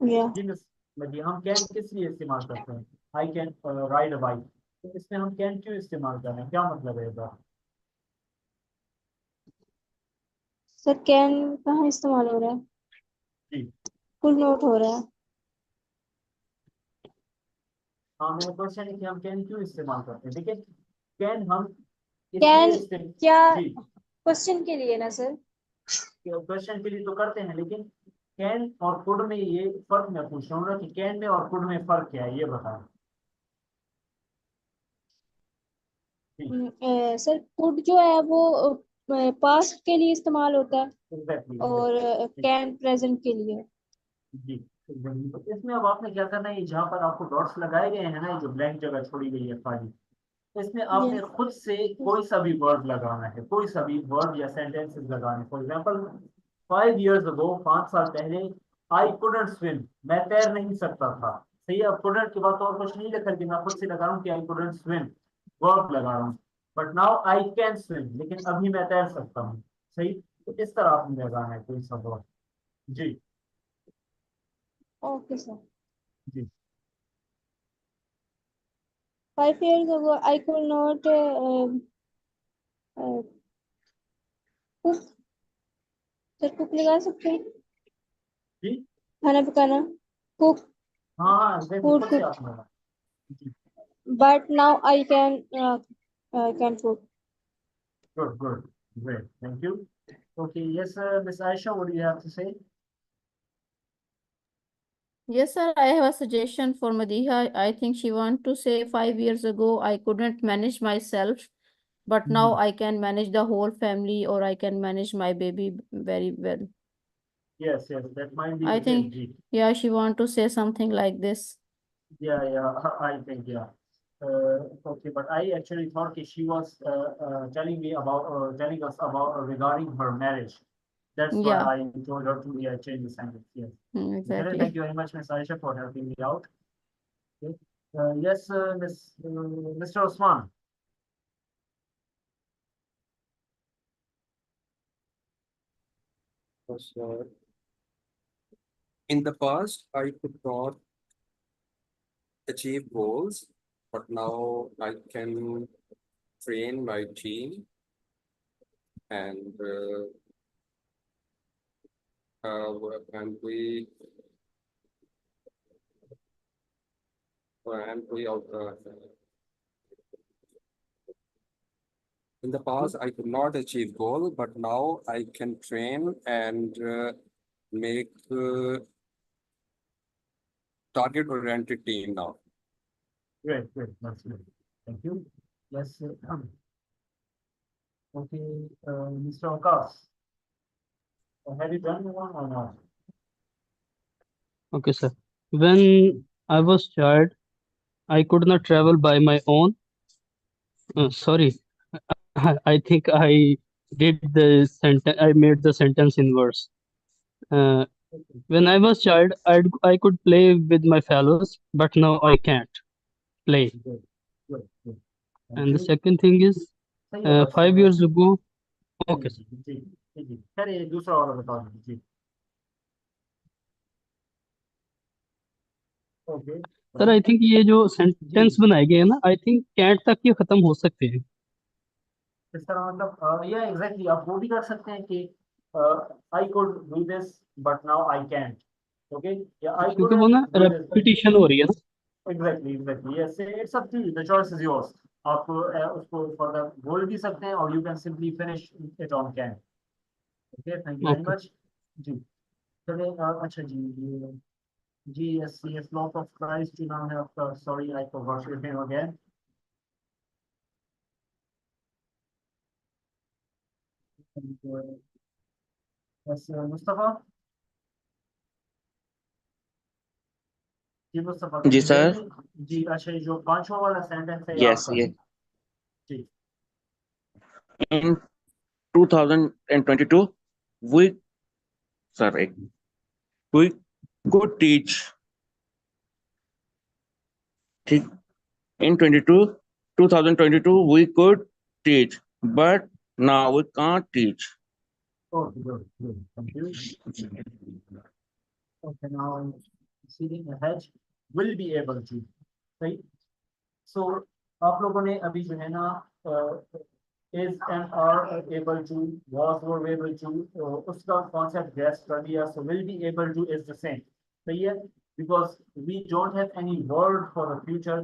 या जी मिस जी, हम कैन किस लिए इस्तेमाल करते हैं? I can ride a bike. तो इसमें हम कैन क्यों इस्तेमाल कर रहे हैं, क्या मतलब है इसका? सर कैन कहाँ इस्तेमाल हो रहा है? जी कुल नोट हो रहा है। हाँ, मेरा क्वेश्चन है कि हम कैन क्यों इस्तेमाल करते हैं। देखिए कैन हम कैन इसलिए क्या जी क्वेश्चन के लिए ना सर? क्वेश्चन के लिए तो करते हैं, लेकिन कैन और कुड में ये फर्क मैं पूछ रहा हूँ ना, कि कैन में और कुड में फर्क क्या है, ये बताएं। सर कुड जो है वो पास्ट के लिए इस्तेमाल होता है एग्जैक्टली और कैन प्रेजेंट के लिए। जी। तो इसमें अब आपने क्या करना है, जहाँ पर आपको डॉट्स लगाए गए हैं ना, ये जो ब्लैंक जगह छोड़ी गई है खाली, इसमें आपने खुद से कोई सा भी वर्ड लगाना है, कोई सा भी वर्ड या सेंटेंसेस लगाने। फॉर एग्जांपल 5 years ago, 5 साल पहले, आई कुडंट स्विम, मैं तैर नहीं सकता था। सही है, अब कुडंट के बाद तो और कुछ नहीं लिखा, कि मैं खुद से लगा रहा हूँ कि आई कुडंट स्विम, वर्ब लगा रहा हूँ। But now I can swim, लेकिन अभी मैं तैर सकता हूँ। सही, तो इस तरह आपने लगाना है कोई सा वर्ड। जी ओके सर। जी 5 years ago, I could not cook. Sir cook लगा सकते हैं, जी खाना पकाना, कुक, हाँ हाँ, खुद फूड से कुक। आपने लगा। जी But now I can cook. good, great, thank you. Okay, yes, Miss Aisha, what do you have to say? Yes, sir, I have a suggestion for Madiha. I think she want to say 5 years ago I couldn't manage myself, but now I can manage the whole family, or I can manage my baby very well. Yes, that might be I the case. think, Ji. yeah, she want to say something like this. Yeah, I think, yeah. Okay, but I actually thought that she was telling us about regarding her marriage. That's why Yeah, I told her to change the sentence. Yes. Okay, exactly. thank you very much, Miss Aisha, for helping me out. Okay. Yes, Mr. Osman. So, in the past, I could not achieve goals, but now I can train my team and and we in the past I could not achieve goal, but now I can train and make target-oriented team now. Great, that's good. Thank you. Yes, okay, Mr. Okas. Have you done one or not? Okay, sir. When I was child, I could not travel by my own. Sorry, I think I did the sentence. I made the sentence in verse. Uh, when I was child, I could play with my fellows, but now I can't play. Good, good. Thank And the you. second thing is, सही है, बस 5 years ago. जी, Okay, sir. जी। Sir ये दूसरा वाला बता दीजिए जी। Okay sir I think ये जो सेंटेंस बनाए गए हैं ना, आई थिंक कैंट तक ये खत्म हो सकते हैं। इस तरह मतलब ये एग्जैक्टली आप वो भी कर सकते हैं कि I could do this but now I can't, okay, या आई क्योंकि वो ना कुड रेपिटेशन हो रही है ना। Exactly yes, it's up to you, the choice is yours. आप उसको फर्दर बोल भी सकते हैं और you can simply finish it on can. Okay, thank you very okay, much जी। चलिए अच्छा जी यस लॉट ऑफ प्राइस जो नाम है आपका, sorry I forgot your name again. Yes Mustafa ji, Mustafa ji sir. जी अच्छा, ये जो पांचवा वाला सेंटेंस है ये Yes, आपका yes. Ji. In 2022, we sorry, we could teach. In 2022, we could teach, but now we can't teach. Okay, good, thank you. Okay, now proceeding ahead, will be able to, right? So आप लोगों ने अभी जो है ना is and are able to, was were able to, उसका concept guess कर दिया, so will be able to is the same, सही है? Because we don't have any word for the future,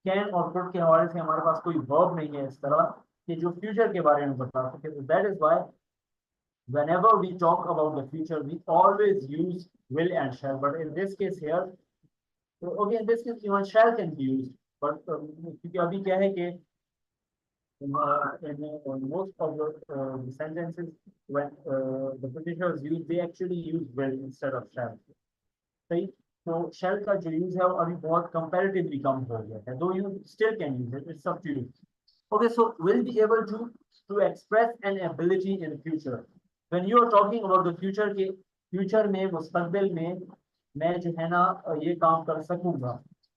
can और could के हवाले से हमारे पास कोई verb नहीं है इस तरह कि जो future के बारे में बता सके, so that is why whenever we talk about the future, we always use will and shall. But in this case here, so okay, in this case even shall can be used. But क्योंकि अभी क्या है कि in most of the sentences, when the Britishers use, they actually use will instead of shall. सही? तो shall का जो use है वो अभी बहुत comparatively कम हो गया है. Though you still can use it, it's up to you. Okay, so will be able to express an ability in future. When you are talking about the future के future में मुस्तकबिल में मैं जो है ना ये काम कर सकूंगा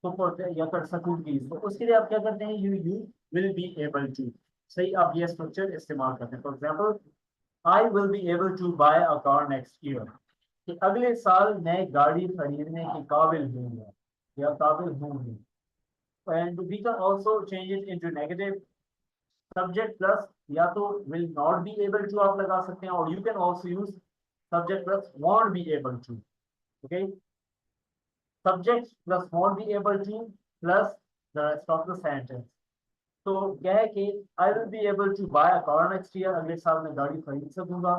तो या कर सकूंगी, तो उसके लिए आप क्या करते हैं, you will be able to, सही, आप ये स्ट्रक्चर इस्तेमाल करते हैं। For example I will be able to buy a car next year, कि अगले साल मैं गाड़ी खरीदने के काबिल हूँ या काबिल हूँ। And we can also change it into negative subject plus, या तो will not be able to आप लगा सकते हैं, और you can also use subject plus won't be able to, okay, subject plus won't be able to plus the rest of the sentence. तो क्या है कि I will be able to buy a car next year, अगले साल मैं गाड़ी खरीद सकूंगा।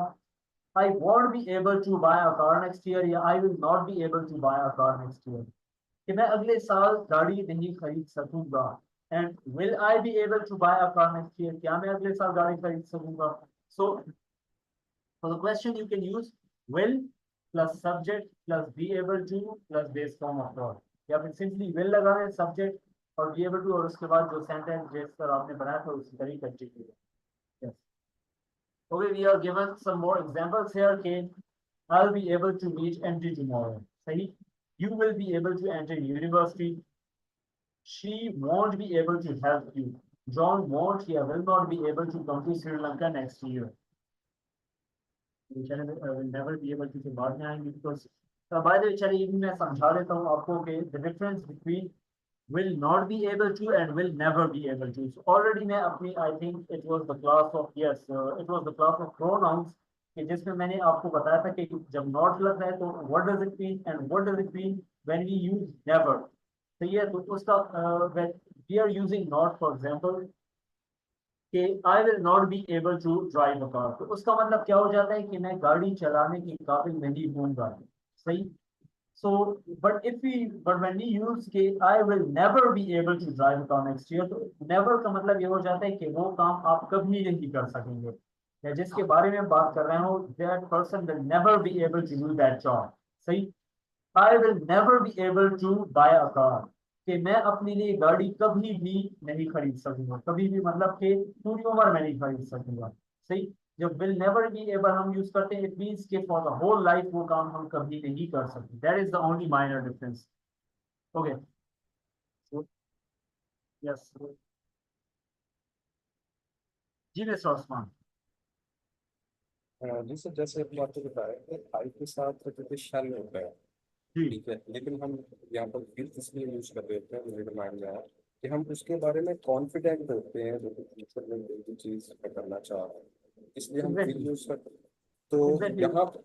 I won't be able to buy a car next year, या I will not be able to buy a car next year, कि मैं अगले साल गाड़ी नहीं खरीद सकूंगा। And will I be able to buy a car next year, क्या मैं अगले साल गाड़ी खरीद सकूंगा। So for the question you can use will plus subject plus be able to plus base form of verb, या फिर simply will लगा है subject और be able to, और उसके बाद जो sentence जिस पर आपने बनाया था उसी तरह continue. Yes. Okay, we are given some more examples here. Okay, I'll be able to meet MD tomorrow. सही, you will be able to enter university. she won't be able to help you. John won't या will not be able to come to Sri Lanka next year. बेचारे will never be able to बाद में आएंगे because by the way चलिए ये भी मैं समझा देता हूँ आपको कि the difference between will not be able to and will never be able to. So already मैं अपनी I think it was the class of it was the class of pronouns कि जिसमें मैंने आपको बताया था कि जब not लग रहा है तो what does it mean and what does it mean when we use never. तो ये तो उसका when we are using not for example कि I will not be able to drive a car. तो उसका मतलब क्या हो जाता है कि मैं गाड़ी चलाने के काबिल नहीं होऊंगा. सही. So, but when we use कि I will never be able to drive a car next year, तो never का मतलब ये हो जाता है कि वो काम आप कभी नहीं कर सकेंगे. या जिसके बारे में बात कर रहे हो, that person will never be able to do that job. सही. I will never be able to buy a car. कि मैं अपने लिए गाड़ी कभी भी नहीं खरीद सकूंगा. कभी भी मतलब कि पूरी उम्र में नहीं खरीद सकूंगा. सही. जब will never be able हम यूज करते हैं, it means कि for the whole life वो काम हम कभी नहीं कर सकते. That is the only minor difference. Okay. So, yes. Ji Mr. Osman. Ji sir, जैसे अभी आपको बताया कि आई के साथ क्योंकि शल होता है, जी. ठीक है, लेकिन हम यहाँ पर विल इसलिए यूज कर देते हैं, मुझे माइंड में आया कि हम उसके बारे में कॉन्फिडेंट होते हैं जो कि फ्यूचर में कोई भी चीज करना चाह रहे हैं, इसलिए हम विल यूज करते हैं. तो Exactly. यहाँ पर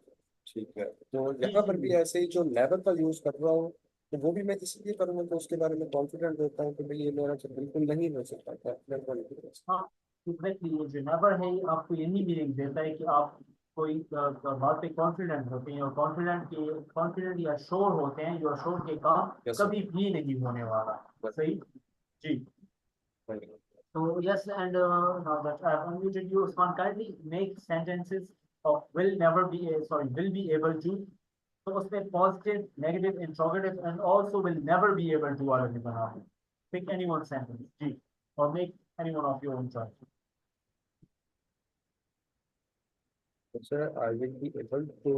ठीक है, तो जी, यहाँ पर जी, भी जी. ऐसे ही जो नेवर का यूज कर रहा हूँ तो वो भी मैं इसलिए करूँगा तो उसके बारे में कॉन्फिडेंट होता हूँ कि भाई ये मेरा तो बिल्कुल नहीं हो सकता, confident होने की वजह से. हाँ. Exactly. ये जो never है ये आपको यही मीनिंग देता है कि आप कोई बात पे कॉन्फिडेंट होते हैं और कॉन्फिडेंट या श्योर होते हैं, जो श्योर के काम Yes, sir. कभी भी नहीं होने वाला. सही. जी. Right. So yes, and now that I've unmuted you, Usman, kindly make sentences of will be able to. So उसमें positive, negative, interrogative, and also will never be able to वाला भी बना दो. Pick any one sentence, ji, or make any one of your own choice. Sir, I will be able to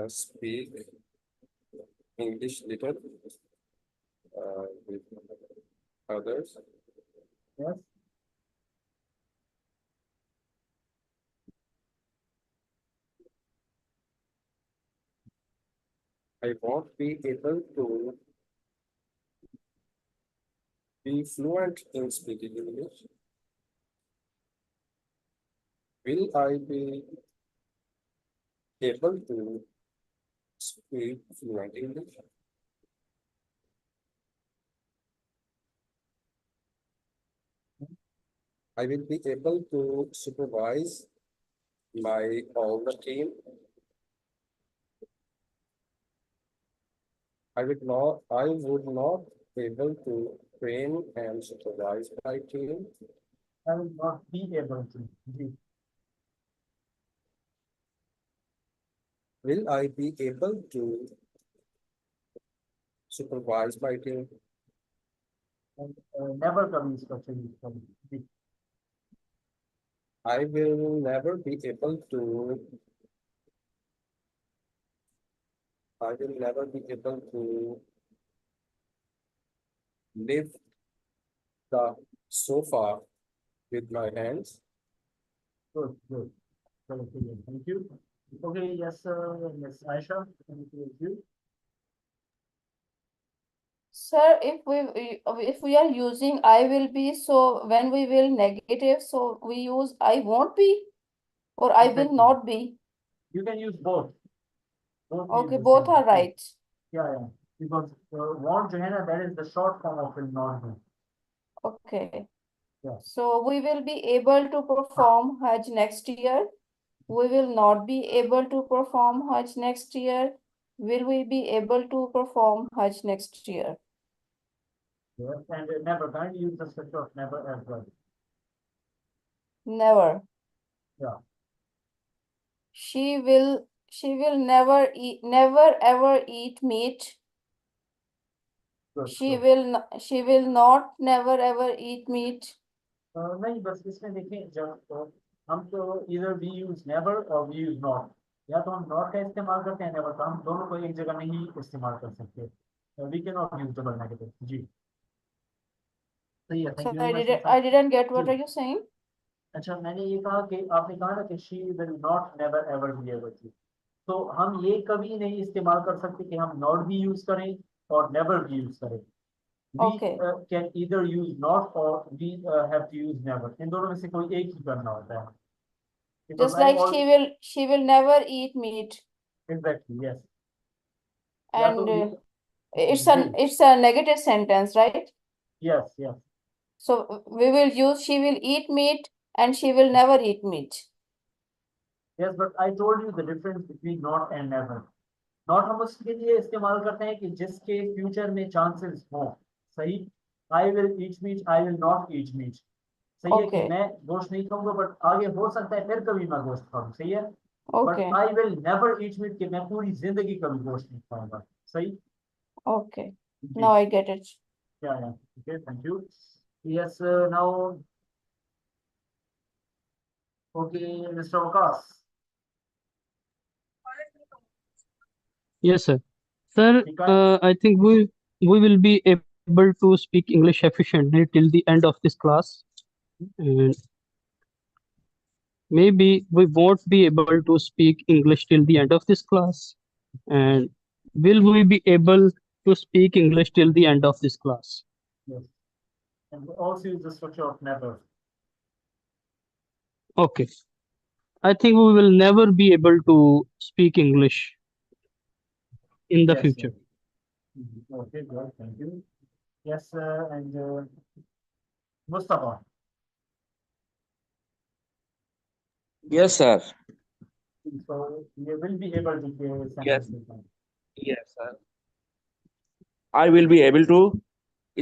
speak English little with others. Yes. I won't be able to be fluent in speaking English. Will I be able to speak fluent English? I will be able to supervise all the team. I would not be able to train and supervise my team. I will not be able to. Ji. Will I be able to supervise my team? And never कभी इसका use करें. जी. I will never be able to. I will never be able to lift the sofa with my hands. Good, good. Very good. Thank you. Okay, yes, yes, Aisha, thank you. Sir, if we are using I will be, so when we will negative, so we use I won't be or I will Exactly. not be. You can use both. Both Okay, means the both same. are right. Yeah, yeah. Because want जो है ना, that is the short form of will not be. Okay. Yeah. So we will be able to perform Hajj next year. We will not be able to perform Hajj next year. Will we be able to perform Hajj next year? Yes, and never. Can you use the structure of never as well? Never. Yeah. She will never ever eat meat. Good, She good. will not never ever eat meat. नहीं, बस इसमें देखें जब हम तो either we use never or we use not. या तो हम not का इस्तेमाल करते हैं never का, हम दोनों को एक जगह नहीं इस्तेमाल कर सकते. We cannot use double negative. G. सही है, thank So you very much. I didn't get what ji. are you saying? अच्छा, मैंने ये कहा कि आपने कहा ना कि she will not never ever be able to. तो हम ये कभी नहीं इस्तेमाल कर सकते कि हम not भी यूज करें और never भी यूज करें. We Okay. can either use not or we have to use never. इन दोनों में से कोई एक ही करना होता है. Because Just I like al- she will never eat meat. Exactly, yes. या तो And ये- it's a negative sentence, right? Yes, yes. So we will use she will eat meat and she will never eat meat. Yes, but I told you the difference between not and never. Not हम उसके लिए इस्तेमाल करते हैं कि जिसके future में chances हो. सही. I will eat meat, I will not eat meat. सही है कि Okay. मैं गोश्त नहीं खाऊंगा बट आगे हो सकता है फिर कभी मैं गोश्त खाऊं. सही है. Okay. But I will never eat meat कि मैं पूरी जिंदगी कभी गोश्त नहीं खाऊंगा. सही. Okay. Now I get it. Yeah. Okay, thank you. Yes, now. Okay, Mr. Waqas. Yes, sir. Sir, I think we will be able to speak English efficiently till the end of this class. And maybe we won't be able to speak English till the end of this class. And will we be able to speak English till the end of this class? Yes. And we also use the structure of never. Okay. I think we will never be able to speak English in the Yes, future. sir. Okay, good. Thank you. Yes, and Mustafa. Yes, sir. So you will be able to say Yes. sentences now. Yes, sir. I will be able to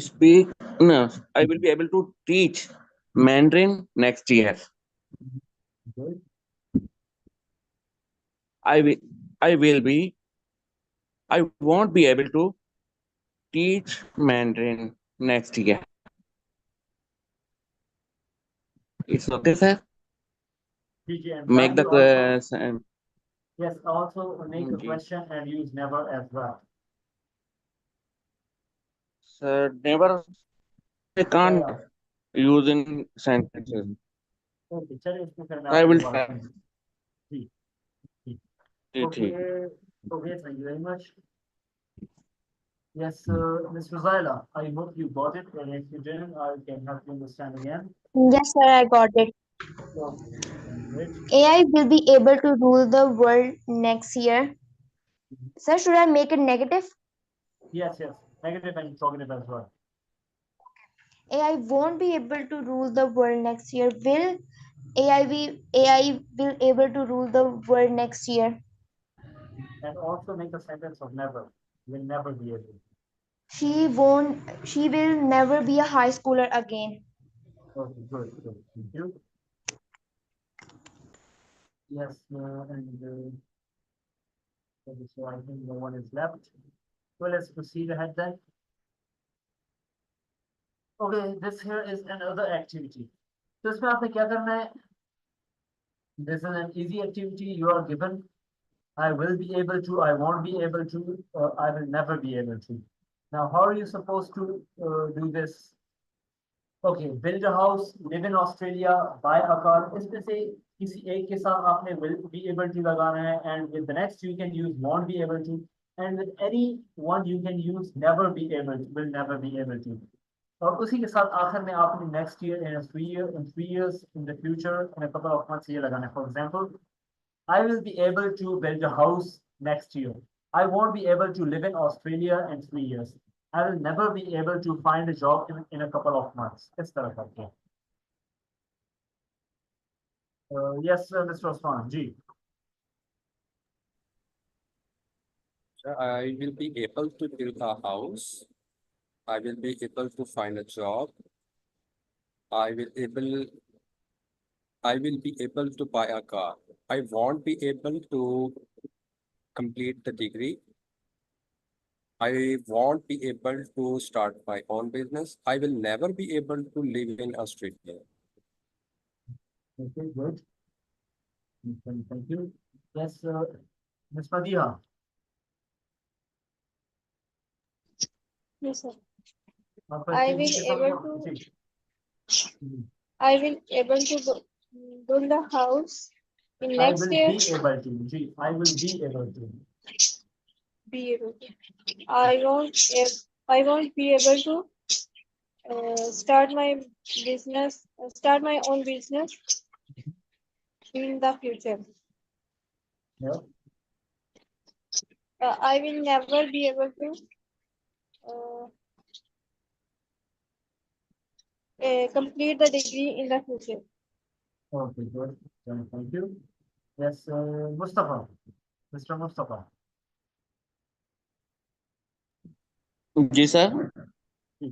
speak. No, I will be able to teach Mandarin next year. Good. I will be. I won't be able to teach Mandarin next year. It's okay, sir. PG, and Make the finally also, question. yes, also make a Okay. question and use never as well. Sir, never. I can't use in sentences. Okay, चलिए इसको फिर मैं I आपको will दोबारा try. समझाऊं. जी. Okay. Okay, thank you very much. Yes, Ms. Rosaila, I hope you got it, and if you didn't, I can help you understand again. Yes, sir, I got it. So, great. AI will be able to rule the world next year. Sir, should I make it negative? Yes, negative and interrogative as well. AI won't be able to rule the world next year. Will AI will able to rule the world next year? And also make a sentence of never. Will never be able. She will never be a high schooler again. Okay, good. Thank you. Yes, and so I think no one is left. Well, let's proceed ahead then. Okay, this here is another activity. So इसमें आपने क्या करना है? This is an easy activity. You are given. I will be able to. I won't be able to. Or I will never be able to. Now, how are you supposed to do this? Okay, build a house, live in Australia, buy a car. इसमें से किसी एक के साथ आपने will be able to लगाना है, and with the next you can use won't be able to, and with any one you can use never be able to, will never be able to. और उसी के साथ आखिर में आपने next year in 3 years in the future in a couple of months ये लगाना है. For example, I will be able to build a house next year. I won't be able to live in Australia in 3 years. I will never be able to find a job in a couple of months. इस तरह करके. Yes, Mr. Osman, जी. I will be able to build a house. I will be able to find a job. I will be able to buy a car. I won't be able to complete the degree. I won't be able to start my own business. I will never be able to live in Australia. Okay, good. Thank you. Yes, Ms. Fadiha. Yes, sir. आपका I चीज़ will के able समझो to जी I will able to build a house in I next will year. be able to जी I will be able to Be able to. I won't be able to start my business. Start my own business in the future. yeah I will never be able to complete the degree in the future. okay good thank you yes Mustafa Mr. Mustafa जी sir. जी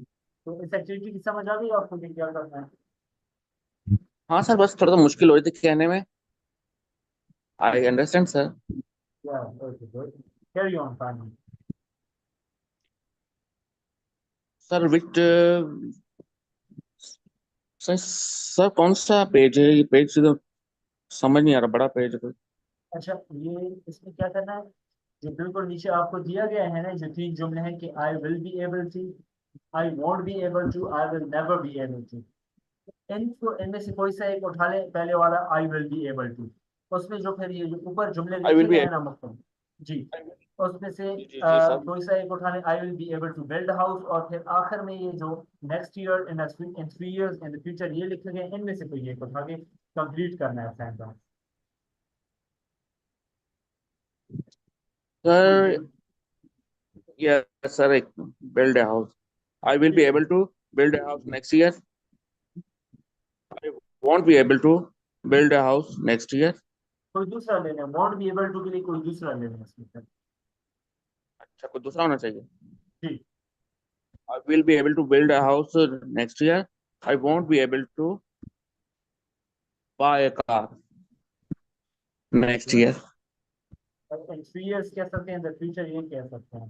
तो इस activity की समझ आ गई आपको कि क्या करना है हाँ सर, बस थोड़ा सा मुश्किल हो रही थी कहने में। I understand sir. yeah okay good carry on Fahmi sir which sir कौन सा पेज है ये? पेज तो समझ नहीं आ रहा, बड़ा पेज है कोई। अच्छा ये इसमें क्या करना है जो बिल्कुल नीचे आपको दिया गया है ना जो तीन जुमले हैं कि I will be able to I won't be able to I will never be able to इनको इनमें से कोई सा एक उठा ले पहले वाला I will be able to उसमें जो फिर ये जो ऊपर जुमले आई विल लिखे बी गए हैं ना मुख्तलिफ जी उसमें से जी सर। कोई सा एक उठा ले I will be able to build house और फिर आखिर में ये जो next year in 3 years in the future ये लिखे गए इनमें से कोई एक उठा के कंप्लीट करना है सेंटेंस सर यस सर, एक build a house. I will be able to build a house next year. I won't be able to build a house next year. कोई दूसरा लेना है वॉन्ट बी एबल टू के लिए कोई दूसरा लेना है इसमें से। अच्छा, कोई दूसरा होना चाहिए। जी I will be able to build a house next year. I won't be able to buy a car next year. In 3 years कह सकते हैं द फ्यूचर ये कह सकते हैं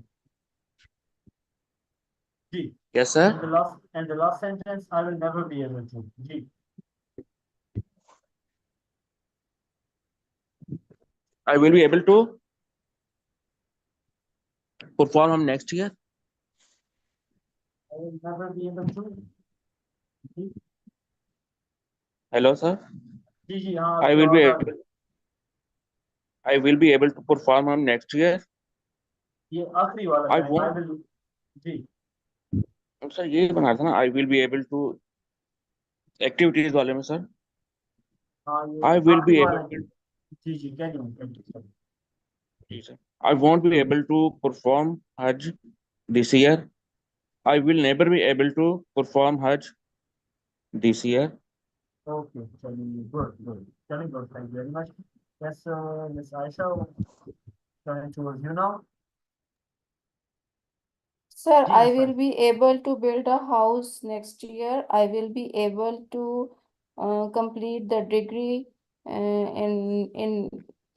जी Yes sir. and the last sentence I will never be able to जी I will be able to perform next year. I will never be able to ji Hello sir. जी जी हाँ I आपकी will be आवाज आ रही able, I will be able to perform on next year. है। ये आखिरी वाला I है I won't. will ji sir ये बना था ना, I will be able to activities वाले में सर। हाँ ये I will आखिरी be वाला able है जी जी क्या नहीं जी sir. I won't be able to perform Hajj this year. I will never be able to perform Hajj this year. okay चलिए good चलिए good thank you very much yes Miss Aisha turning towards you now Sir, जी I Miss will Aisha be able to build a house next year. I will be able to complete the degree in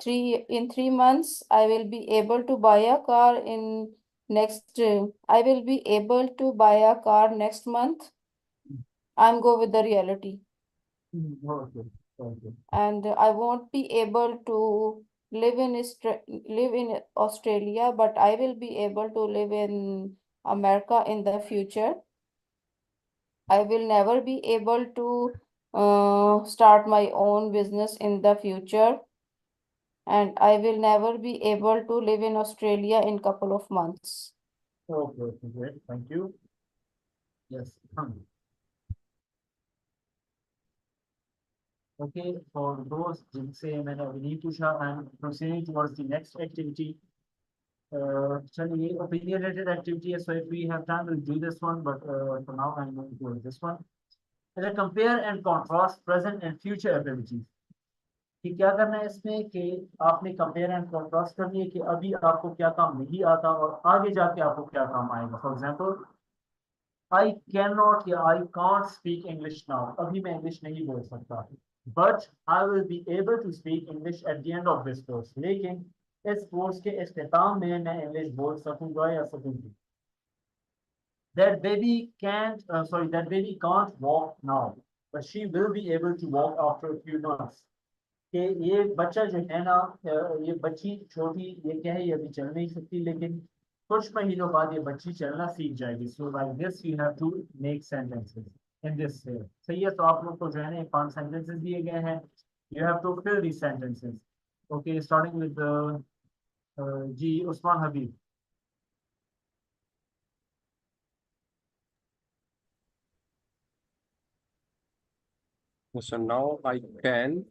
3 months. I will be able to buy a car in next. I will be able to buy a car next month. I'm go with the reality, okay and I won't be able to live in Australia, but I will be able to live in America in the future. I will never be able to start my own business in the future, and I will never be able to live in Australia in couple of months. okay great thank you yes okay for those जिनसे मैंने अभी नहीं पूछा I'm proceeding towards the next activity चलिए opinionated activity है so if we have time we'll do this one but for now I'm going towards this one compare and contrast present and future abilities कि क्या करना है इसमें कि आपने compare and contrast करनी है कि अभी आपको क्या काम नहीं आता और आगे जाके आपको क्या काम आएगा for example I can not या I can't speak English now अभी मैं इंग्लिश नहीं बोल सकता but I will be able to speak English at the end of this course लेकिन इस कोर्स के इख्तिताम में मैं इंग्लिश बोल सकूंगा या सकूंगी that baby that baby can't walk now but she will be able to walk after a few months कि ये बच्चा जो है ना ये बच्ची छोटी ये क्या है ये अभी चल नहीं सकती लेकिन कुछ महीनों बाद ये बच्ची चलना सीख जाएगी. So like this you have to make sentences in this way. सही है, तो आप लोग को जो है ना 5 sentences दिए गए हैं. You have to fill these sentences. Okay, starting with ji Usman Habib. So now I can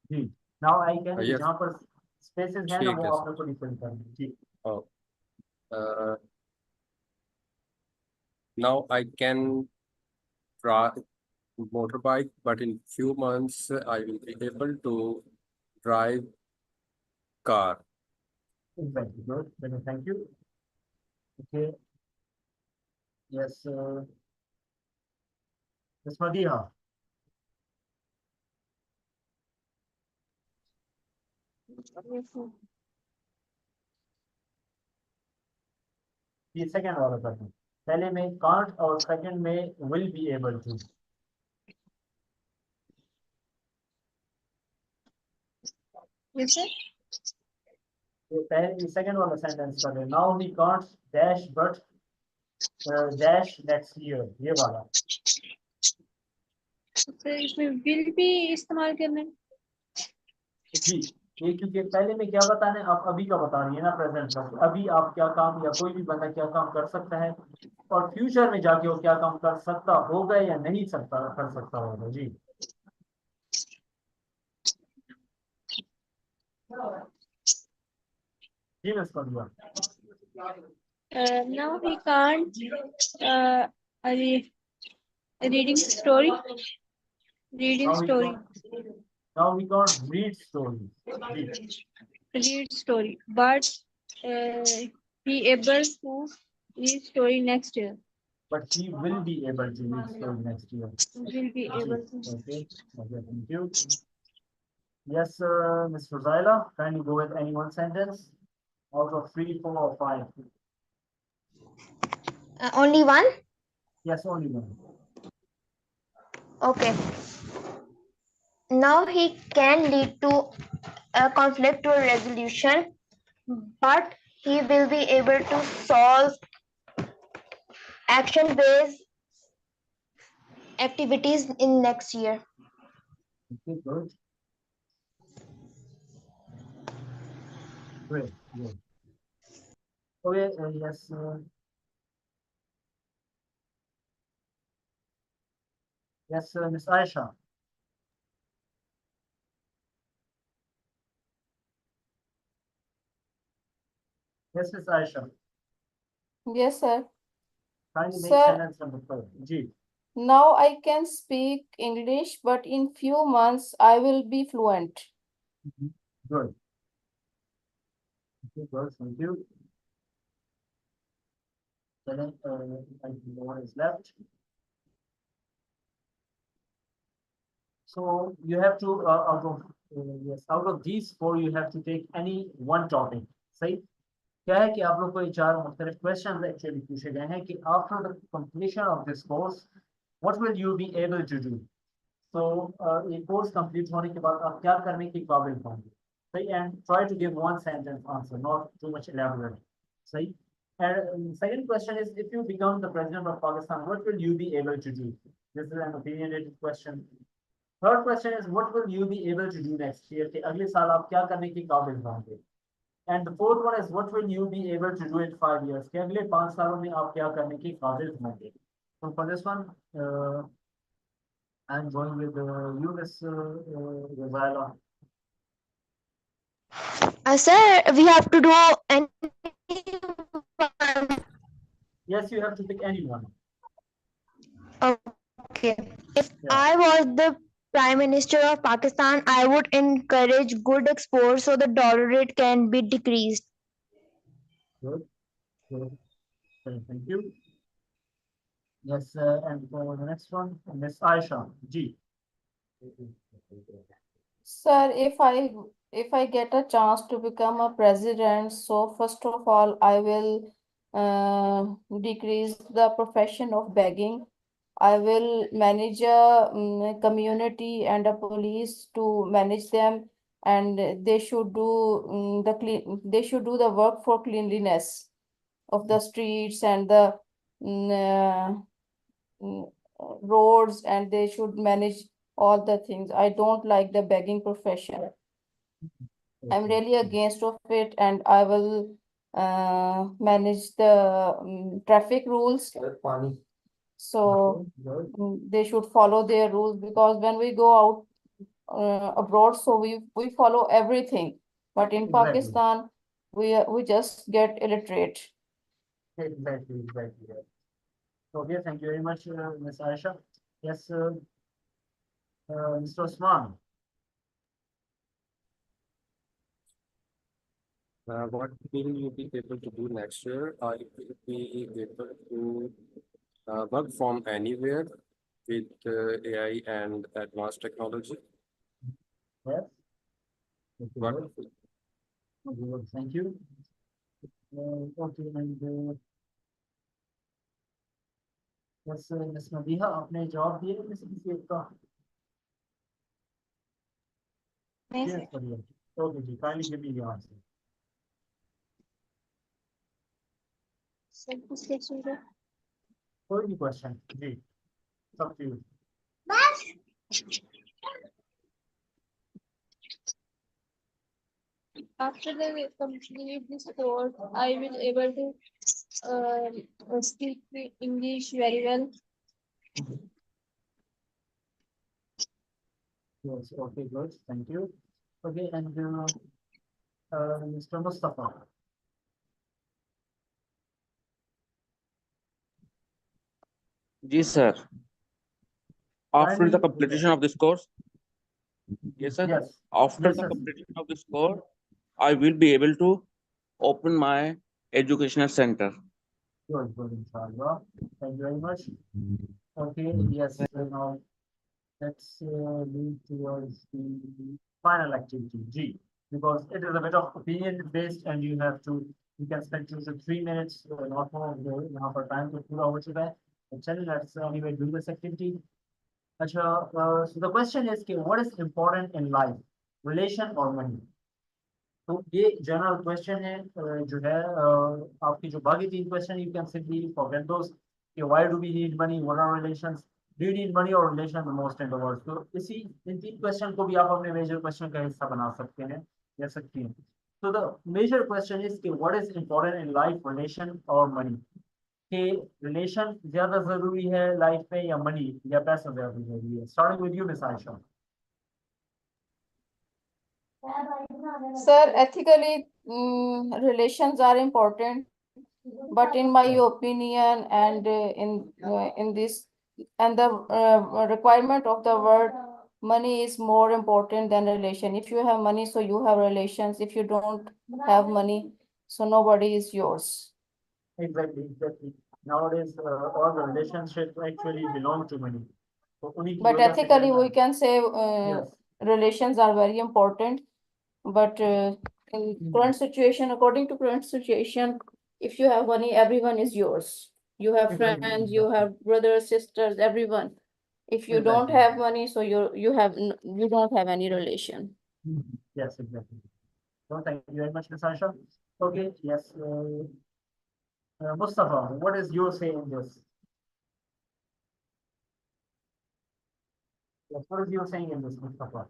ji now I can yes. जहाँ पर spaces है ना ठीक वो है आप लोग को डिफाइन करना है. जी. Oh, now I can drive motorbike, but in few months I will be able to drive car. Exactly. Good. Then thank you. Okay. Yes. Ms. Madiha. ये सेकंड वाला क्वेश्चन. पहले में can't और सेकंड में will be able to. Yes, sir. तो पहले second वाला sentence कर रहे. Now he can't dash but dash next year. ये वाला. सर इसमें will भी इस्तेमाल करना है. जी ये क्योंकि पहले में क्या बताने आप अभी का बता रही है ना प्रेजेंट का. अभी आप क्या काम या कोई भी बंदा क्या काम कर सकता है और फ्यूचर में जाके वो क्या काम कर सकता होगा या नहीं सकता कर सकता होगा. जी. जी miss Madiha. Now he can't reading story. Reading Now we story. Now we can't read stories. जी. Read story. But he able to read story next year. But he will be able to read story next year. Will be able to. Okay. Okay. Thank you. Yes, Ms. Rosaila, can you go with any one sentence out of 3, 4, or 5? Only one? Yes, only one. Okay. Now he can lead to a conflict or resolution, but he will be able to solve action-based activities in next year. Okay, good. Great. Good. Okay, yes. Yes, Ms. Aisha. Yes, Ms. Aisha. Yes, sir. Kindly make Sir. sentence number 4. Ji. Now I can speak English, but in few months I will be fluent. Good. Okay, good. Thank you. Then, I think no one is left. So you have to out of these 4 you have to take any one topic. सही. क्या है कि आप लोग को ये 4 मुख्तलिफ question actually पूछे गए हैं कि after the completion of this course what will you be able to do. तो ये कोर्स कंप्लीट होने के बाद आप क्या करने की काबिल होंगे. सही. And try to give one sentence answer, not too much elaborate. सही. And second question is, if you become the president of Pakistan, what will you be able to do? This is an opinionated question. Third question is, what will you be able to do next year? कि अगले साल आप क्या करने की काबिल होंगे. And the fourth one is, what will you be able to do in 5 years? कि अगले 5 सालों में आप क्या करने की काबिल होंगे. So for this one, I'm going with you, Ms. Rosaila. Sir, we have to do any. Yes, you have to pick anyone. Okay. If Yeah. I was the Prime Minister of Pakistan, I would encourage good exports so the dollar rate can be decreased. Good. Good. Thank you. Yes, and for the next one, Ms. Aisha. Ji. Sir, if I get a chance to become a president, so first of all, I will decrease the profession of begging. I will manage a community and a police to manage them and they should do they should do the work for cleanliness of the streets and the mm, uh, mm, roads, and they should manage all the things. I don't like the begging profession. I'm Okay. really against of it, and I will manage the traffic rules. So Good. they should follow their rules, because when we go out abroad, so we follow everything. But in Exactly. Pakistan, we just get illiterate. Exactly. Yes. Okay, thank you very much, Ms. Aisha. Yes, Mr. Osman. What will you be able to do next year? You will be able to work from anywhere with AI and advanced technology. Yes. Okay, good. Wonderful. Okay, good. Thank you. Okay, and yes, Ms. Madiha, आपने जवाब दिए किसी एक का? नहीं Yes, बढ़िया. Okay, जी, kindly give me your answer. Sir कुछ लीजिए. कोई भी question, ji, up to you. After the complete this course, I will able to speak English very well. Yes, okay, good. Thank you. Okay, and Mr. Mustafa. Ji, sir. After the Kindly- completion of this course, yes, sir. Yes. After Yes, the sir. completion of this course, I will be able to open my educational center. Good, good, inshallah. Thank you very much. Okay, yes, now let's move towards the final activity, G, because it is a bit of opinion based and you can spend 2 to 3 minutes, not more, यहाँ पर time तो पूरा हो चुका है. Chalo, let's anyway do this activity. Acha, so the question is, what is important in life, relation or money? तो ये general question है, जो है आपकी जो बाकी 3 question you can simply forget those कि why do we need money, what are relations, do you need money और relation the most in the world. तो इसी इन 3 क्वेश्चन को भी आप अपने मेजर क्वेश्चन का हिस्सा बना सकते हैं या सकती हैं. तो द मेजर क्वेश्चन इज कि what is important in life, relation और मनी. कि रिलेशन ज्यादा जरूरी है लाइफ में या मनी या पैसा ज्यादा जरूरी है. Starting with you miss Ayesha. Sir, ethically, relations are important, but in my opinion, and in this, and the requirement of the word, money is more important than relation. If you have money, so you have relations. If you don't have money, so nobody is yours. Exactly. Nowadays, all the relationships actually belong to money. तो उन्हीं की But वजह से ethically, कहना we है. can say Yes. relations are very important. But in current situation, according to current situation, if you have money, everyone is yours. You have Exactly, friends, you exactly. have brothers, sisters, everyone. If you don't Exactly. have money, so you don't have any relation. Yes, exactly. So thank you very much, Ms. Aisha. Okay, yes. Mustafa, what is your say in this? Yes, what is your saying in this, Mustafa?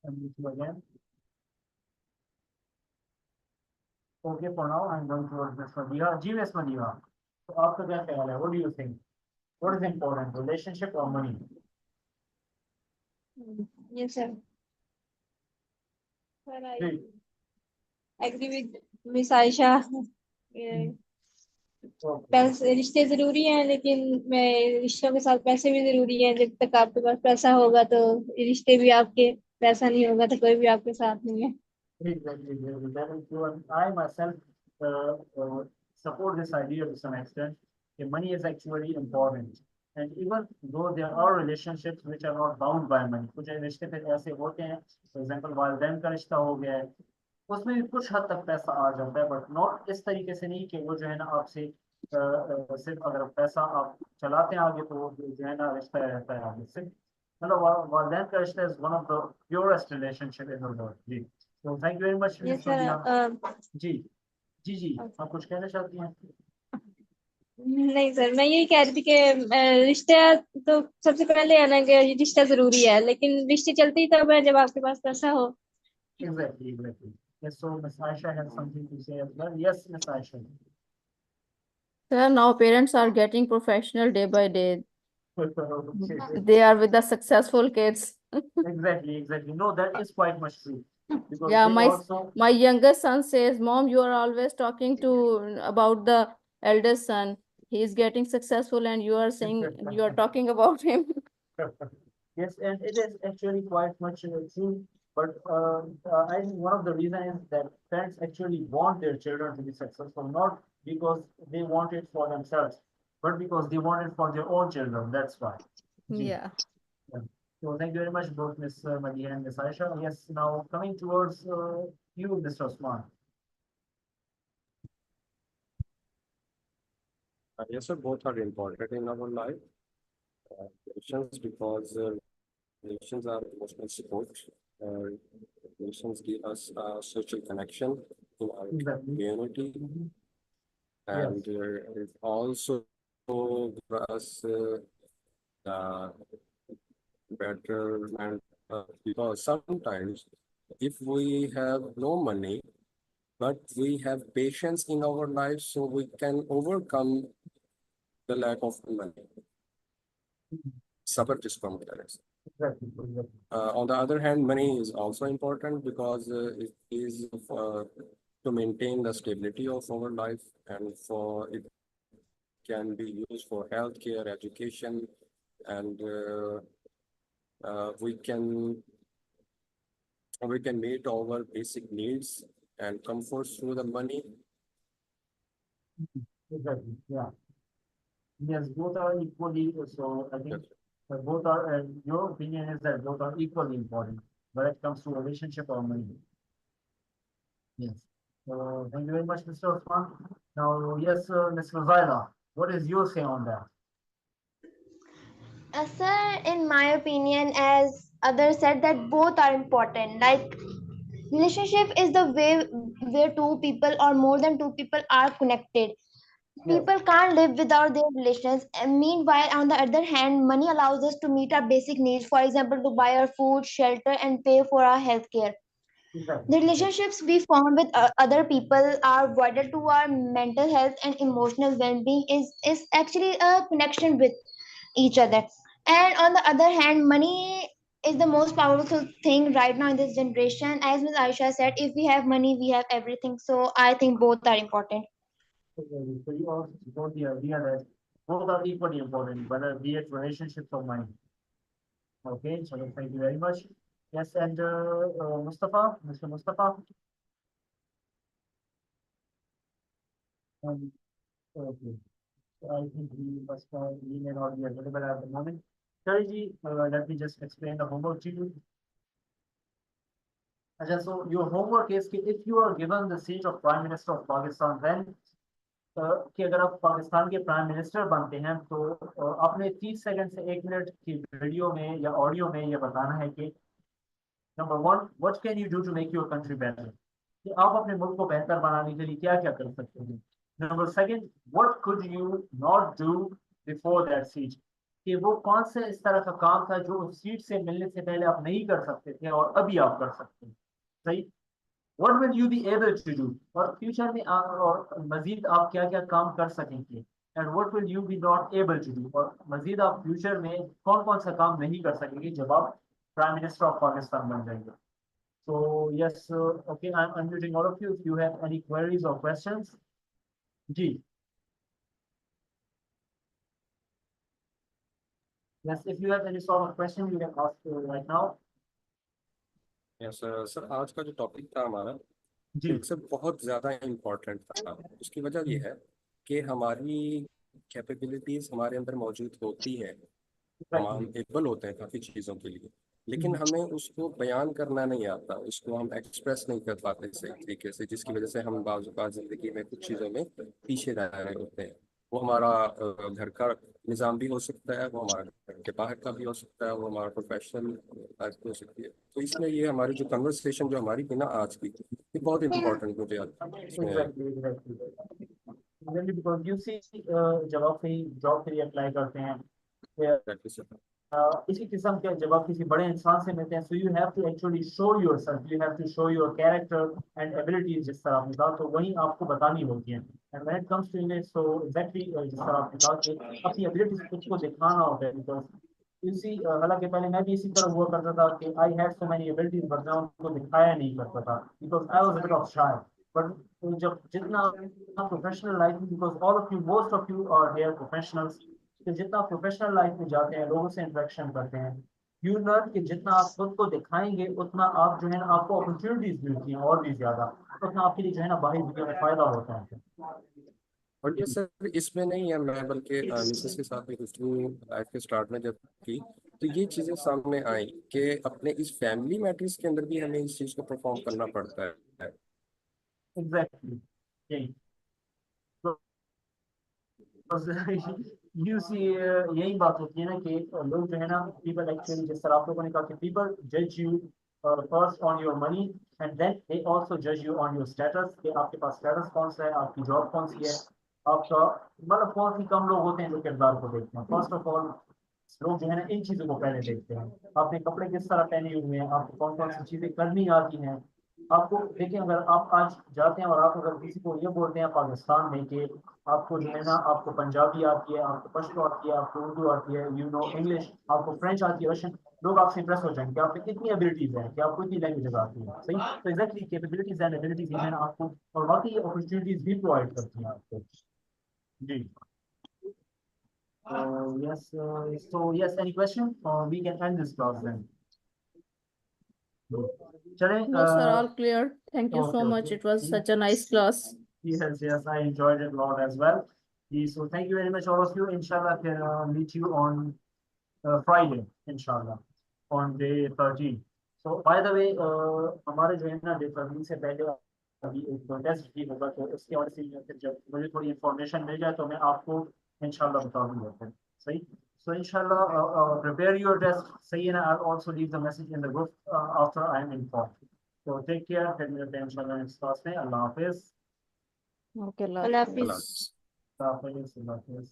And you again. Okay, for now, I'm going towards Ms. Madiha. Ji, Ms. Madiha. So आपका क्या ख्याल है? What do you think? What is important, relationship or money? Yes, sir. Sir, I ji. agree with Miss Aisha. पैसे रिश्ते जरूरी हैं, लेकिन मैं रिश्तों के साथ पैसे भी जरूरी हैं. जब तक आपके पास पैसा होगा तो रिश्ते भी आपके, पैसा नहीं होगा तो कोई भी आपके साथ नहीं है. Exactly. That is true. And I myself support this idea to some extent. That money is actually important. And even though there are relationships which are not bound by money, कुछ रिश्ते फिर ऐसे होते हैं, for example, वालिदैन का रिश्ता हो गया है, उसमें भी कुछ हद तक पैसा आ जाता है, but not इस तरीके से नहीं कि वो जो है ना आपसे सिर्फ अगर पैसा आप चलाते हैं आगे तो वो जो है ना रिश्ता रहता है आगे से. मतलब वालिदैन का रिश्ता is one of the purest relationship in the world. Ji, so thank you very much, Yes, Miss sir. Sophia. जी, जी, आप कुछ कहना चाहती हैं? नहीं सर, मैं यही कह रही थी कि रिश्ता तो सबसे पहले है ना कि रिश्ता जरूरी है, लेकिन रिश्ते चलते ही तब है जब आपके पास पैसा हो। Exactly, exactly. Yes, so Miss Aisha has something to say as well. Yes, Miss Aisha. Sir, now parents are getting professional day by day. Okay. They are with the successful kids. Exactly, exactly. No, that is quite much true. Because Yeah, they also, my youngest son says, Mom, you are always talking to about the eldest son. He is getting successful and you are saying you are talking about him. yes, and it is actually quite much true. But I think one of the reasons is that parents actually want their children to be successful, not because they want it for themselves, but because they want it for their own children. That's why. Ji. Yeah. Yeah. So thank you very much, both Ms. Madia and Ms. Aisha. Yes, now coming towards you, Mr. Osman. Yes, sir, both are important in our life. Relations, because relations are emotional support. Uh, Relations give us a social connection in our Exactly. community, Mhm. and it also gives us betterment, because sometimes if we have no money, but we have patience in our life, so we can overcome the lack of money. Suffer from parents. Exactly. Exactly. On the other hand, money is also important because it is to maintain the stability of our life, and for it can be used for healthcare, education, and we can meet our basic needs and comforts through the money. Exactly. Yeah. Yes, both are equally. So I think both are. Your opinion is that both are equally important when it comes to relationship or money. Yes. So thank you very much, Mr. Osman. Now, yes, Ms. Razaila, what is your say on that? Sir, in my opinion, as others said, that both are important. Like relationship is the way where two people or more than two people are connected. Yes. People can't live without their relations. And meanwhile, on the other hand, money allows us to meet our basic needs. For example, to buy our food, shelter, and pay for our healthcare. Exactly. The relationships we form with other people are vital to our mental health and emotional well-being. Is actually a connection with each other. And on the other hand, money is the most powerful thing right now in this generation. As Ms. Aisha said, if we have money, we have everything. So I think both are important. Okay, so you also support the idea that both are equally important, whether be it relationships or money. Okay, so thank you very much. Yes, and Mustafa, Mr. Mustafa. Okay, so I think he may not be available at the moment. Shariji, let me just explain the homework to you. अच्छा, so your homework is कि if you are given the seat of Prime Minister of Pakistan, then कि अगर आप पाकिस्तान के prime minister बनते हैं तो आपने 30 सेकंड से 1 मिनट की वीडियो में या ऑडियो में ये बताना है कि number 1 what can you do to make your country better, कि आप अपने मुल्क को बेहतर बनाने के लिए क्या क्या कर सकते हैं। Number 2 what could you not do before that seat, कि वो कौन सा इस तरह का काम था जो उस सीट से मिलने से पहले आप नहीं कर सकते थे और अभी आप कर सकते हैं। सही। What will you be able to do? और फ्यूचर में और मजीद आप क्या क्या काम कर सकेंगे, and what will you be not able to do? और मजीद आप फ्यूचर में कौन कौन सा काम नहीं कर सकेंगे जब आप प्राइम मिनिस्टर ऑफ पाकिस्तान बन जाएंगे। So yes, okay, I'm unmuting all of you. If you have any queries or questions, जी. Yes, if you have any sort of question, you can ask right now. Yes sir, आज का जो topic था हमारा जी. एक से बहुत ज़्यादा इम्पोर्टेंट था। उसकी वजह ये है कि हमारी कैपेबिलिटीज हमारे अंदर मौजूद होती है, हम एबल होते हैं काफ़ी चीज़ों के लिए, लेकिन हमें उसको बयान करना नहीं आता, उसको हम एक्सप्रेस नहीं कर पाते सही तरीके से, जिसकी वजह से हम बाज़ ज़िंदगी में कुछ चीज़ों में पीछे रह रहे होते हैं। वो हमारा घर का निज़ाम भी हो सकता है, वो हमारा घर के बाहर का भी हो सकता है, वो हमारा प्रोफेशनल लाइफ भी हो सकती है। तो इसमें ये हमारी जो कन्वर्सेशन जो हमारी थी ना आज की, ये बहुत इंपॉर्टेंट मुझे इसमें Exactly. Exactly, because you see, जब आप कहीं जॉब के लिए अप्लाई करते हैं, इसी किस्म के जब आप किसी बड़े इंसान से मिलते हैं, so you have to actually show yourself, you have to show your character and abilities, जिस तरह आपने कहा, तो वही आपको बतानी होती हैं। And when it comes to English, so exactly जिस तरह आपने कहा कि अपनी abilities खुद को दिखाना होता है, because you see, हालांकि पहले मैं भी इसी तरह हुआ करता था कि I had so many abilities, but मैं उनको दिखाया नहीं करता था, because I was a bit of shy. But जब जितना प्रोफेशनल लाइफ में, because all of you, most of you are here professionals, कि जितना प्रोफेशनल लाइफ में जाते हैं, लोगों से इंटरेक्शन करते हैं, यू लर्न कि जितना आप खुद को दिखाएंगे, उतना आप जो है ना, आपको अपॉर्चुनिटीज मिलती हैं और भी ज्यादा, उतना आपके लिए जो है ना बाहरी दुनिया में फायदा होता है। और ये सर इसमें नहीं है, मैं बल्कि मिसेस के साथ एक लाइफ के स्टार्ट में जब की, तो ये चीज़ें सामने आई कि अपने इस फैमिली मैटर्स के अंदर भी हमें इस चीज़ को परफॉर्म करना पड़ता है। एग्जैक्टली, यही यू सी, यही बात होती है ना कि लोग जो है ना, पीपल एक्चुअली, जिस तरह आप लोगों ने कहा कि पीपल जज you first on your money, and then they also जज यू ऑन योर स्टेटस, कि आपके पास स्टेटस कौन सा है, आपकी जॉब कौन सी है, आपका मतलब कौन सी, कम लोग होते हैं जो किरदार को देखते हैं। फर्स्ट ऑफ ऑल लोग जो है ना इन चीजों को पहले देखते हैं, आपने कपड़े किस तरह पहने हुए हैं, आपको कौन कौन सी चीजें करनी आती हैं। आपको देखिए, अगर आप आज जाते हैं और आप अगर किसी को ये बोलते हैं पाकिस्तान में कि आपको जो है ना, आपको पंजाबी आती है, आपको पश्तो आती है, आपको उर्दू आती है, यू नो इंग्लिश, आपको फ्रेंच आती है, रशियन, लोग आपसे इंप्रेस हो जाएंगे कि आपकी कितनी एबिलिटीज है, कि आपको इतनी लैंग्वेजेस आती है। सही, तो एग्जैक्टली कैपेबिलिटीज एंड एबिलिटीज जो है ना आपको, और बाकी अपॉर्चुनिटीज भी प्रोवाइड करती हैं आपको। जी, yes, so yes, any question? We can end this class then. चलें, No, sir, all clear. Thank you so okay, much. okay. It was such a nice class. Yes, yes, I enjoyed it a lot as well. So thank you very much, all of you. Inshallah, can meet you on Friday, inshallah, on day 13. So by the way, हमारे जो है ना day 13 से पहले अभी एक test भी होगा, तो उसके वजह से फिर जब मुझे थोड़ी इन्फॉर्मेशन मिल जाए तो मैं आपको इंशाल्लाह बता दूंगा फिर। सही, so inshallah, prepare your test. सही है ना, I'll also leave the message in the group after I am informed. So take care, फिर मिलते हैं इंशाल्लाह next class में। अल्लाह हाफिज। Okay, Allah Allah Hafiz. Hafiz. अल्लाह हाफिज।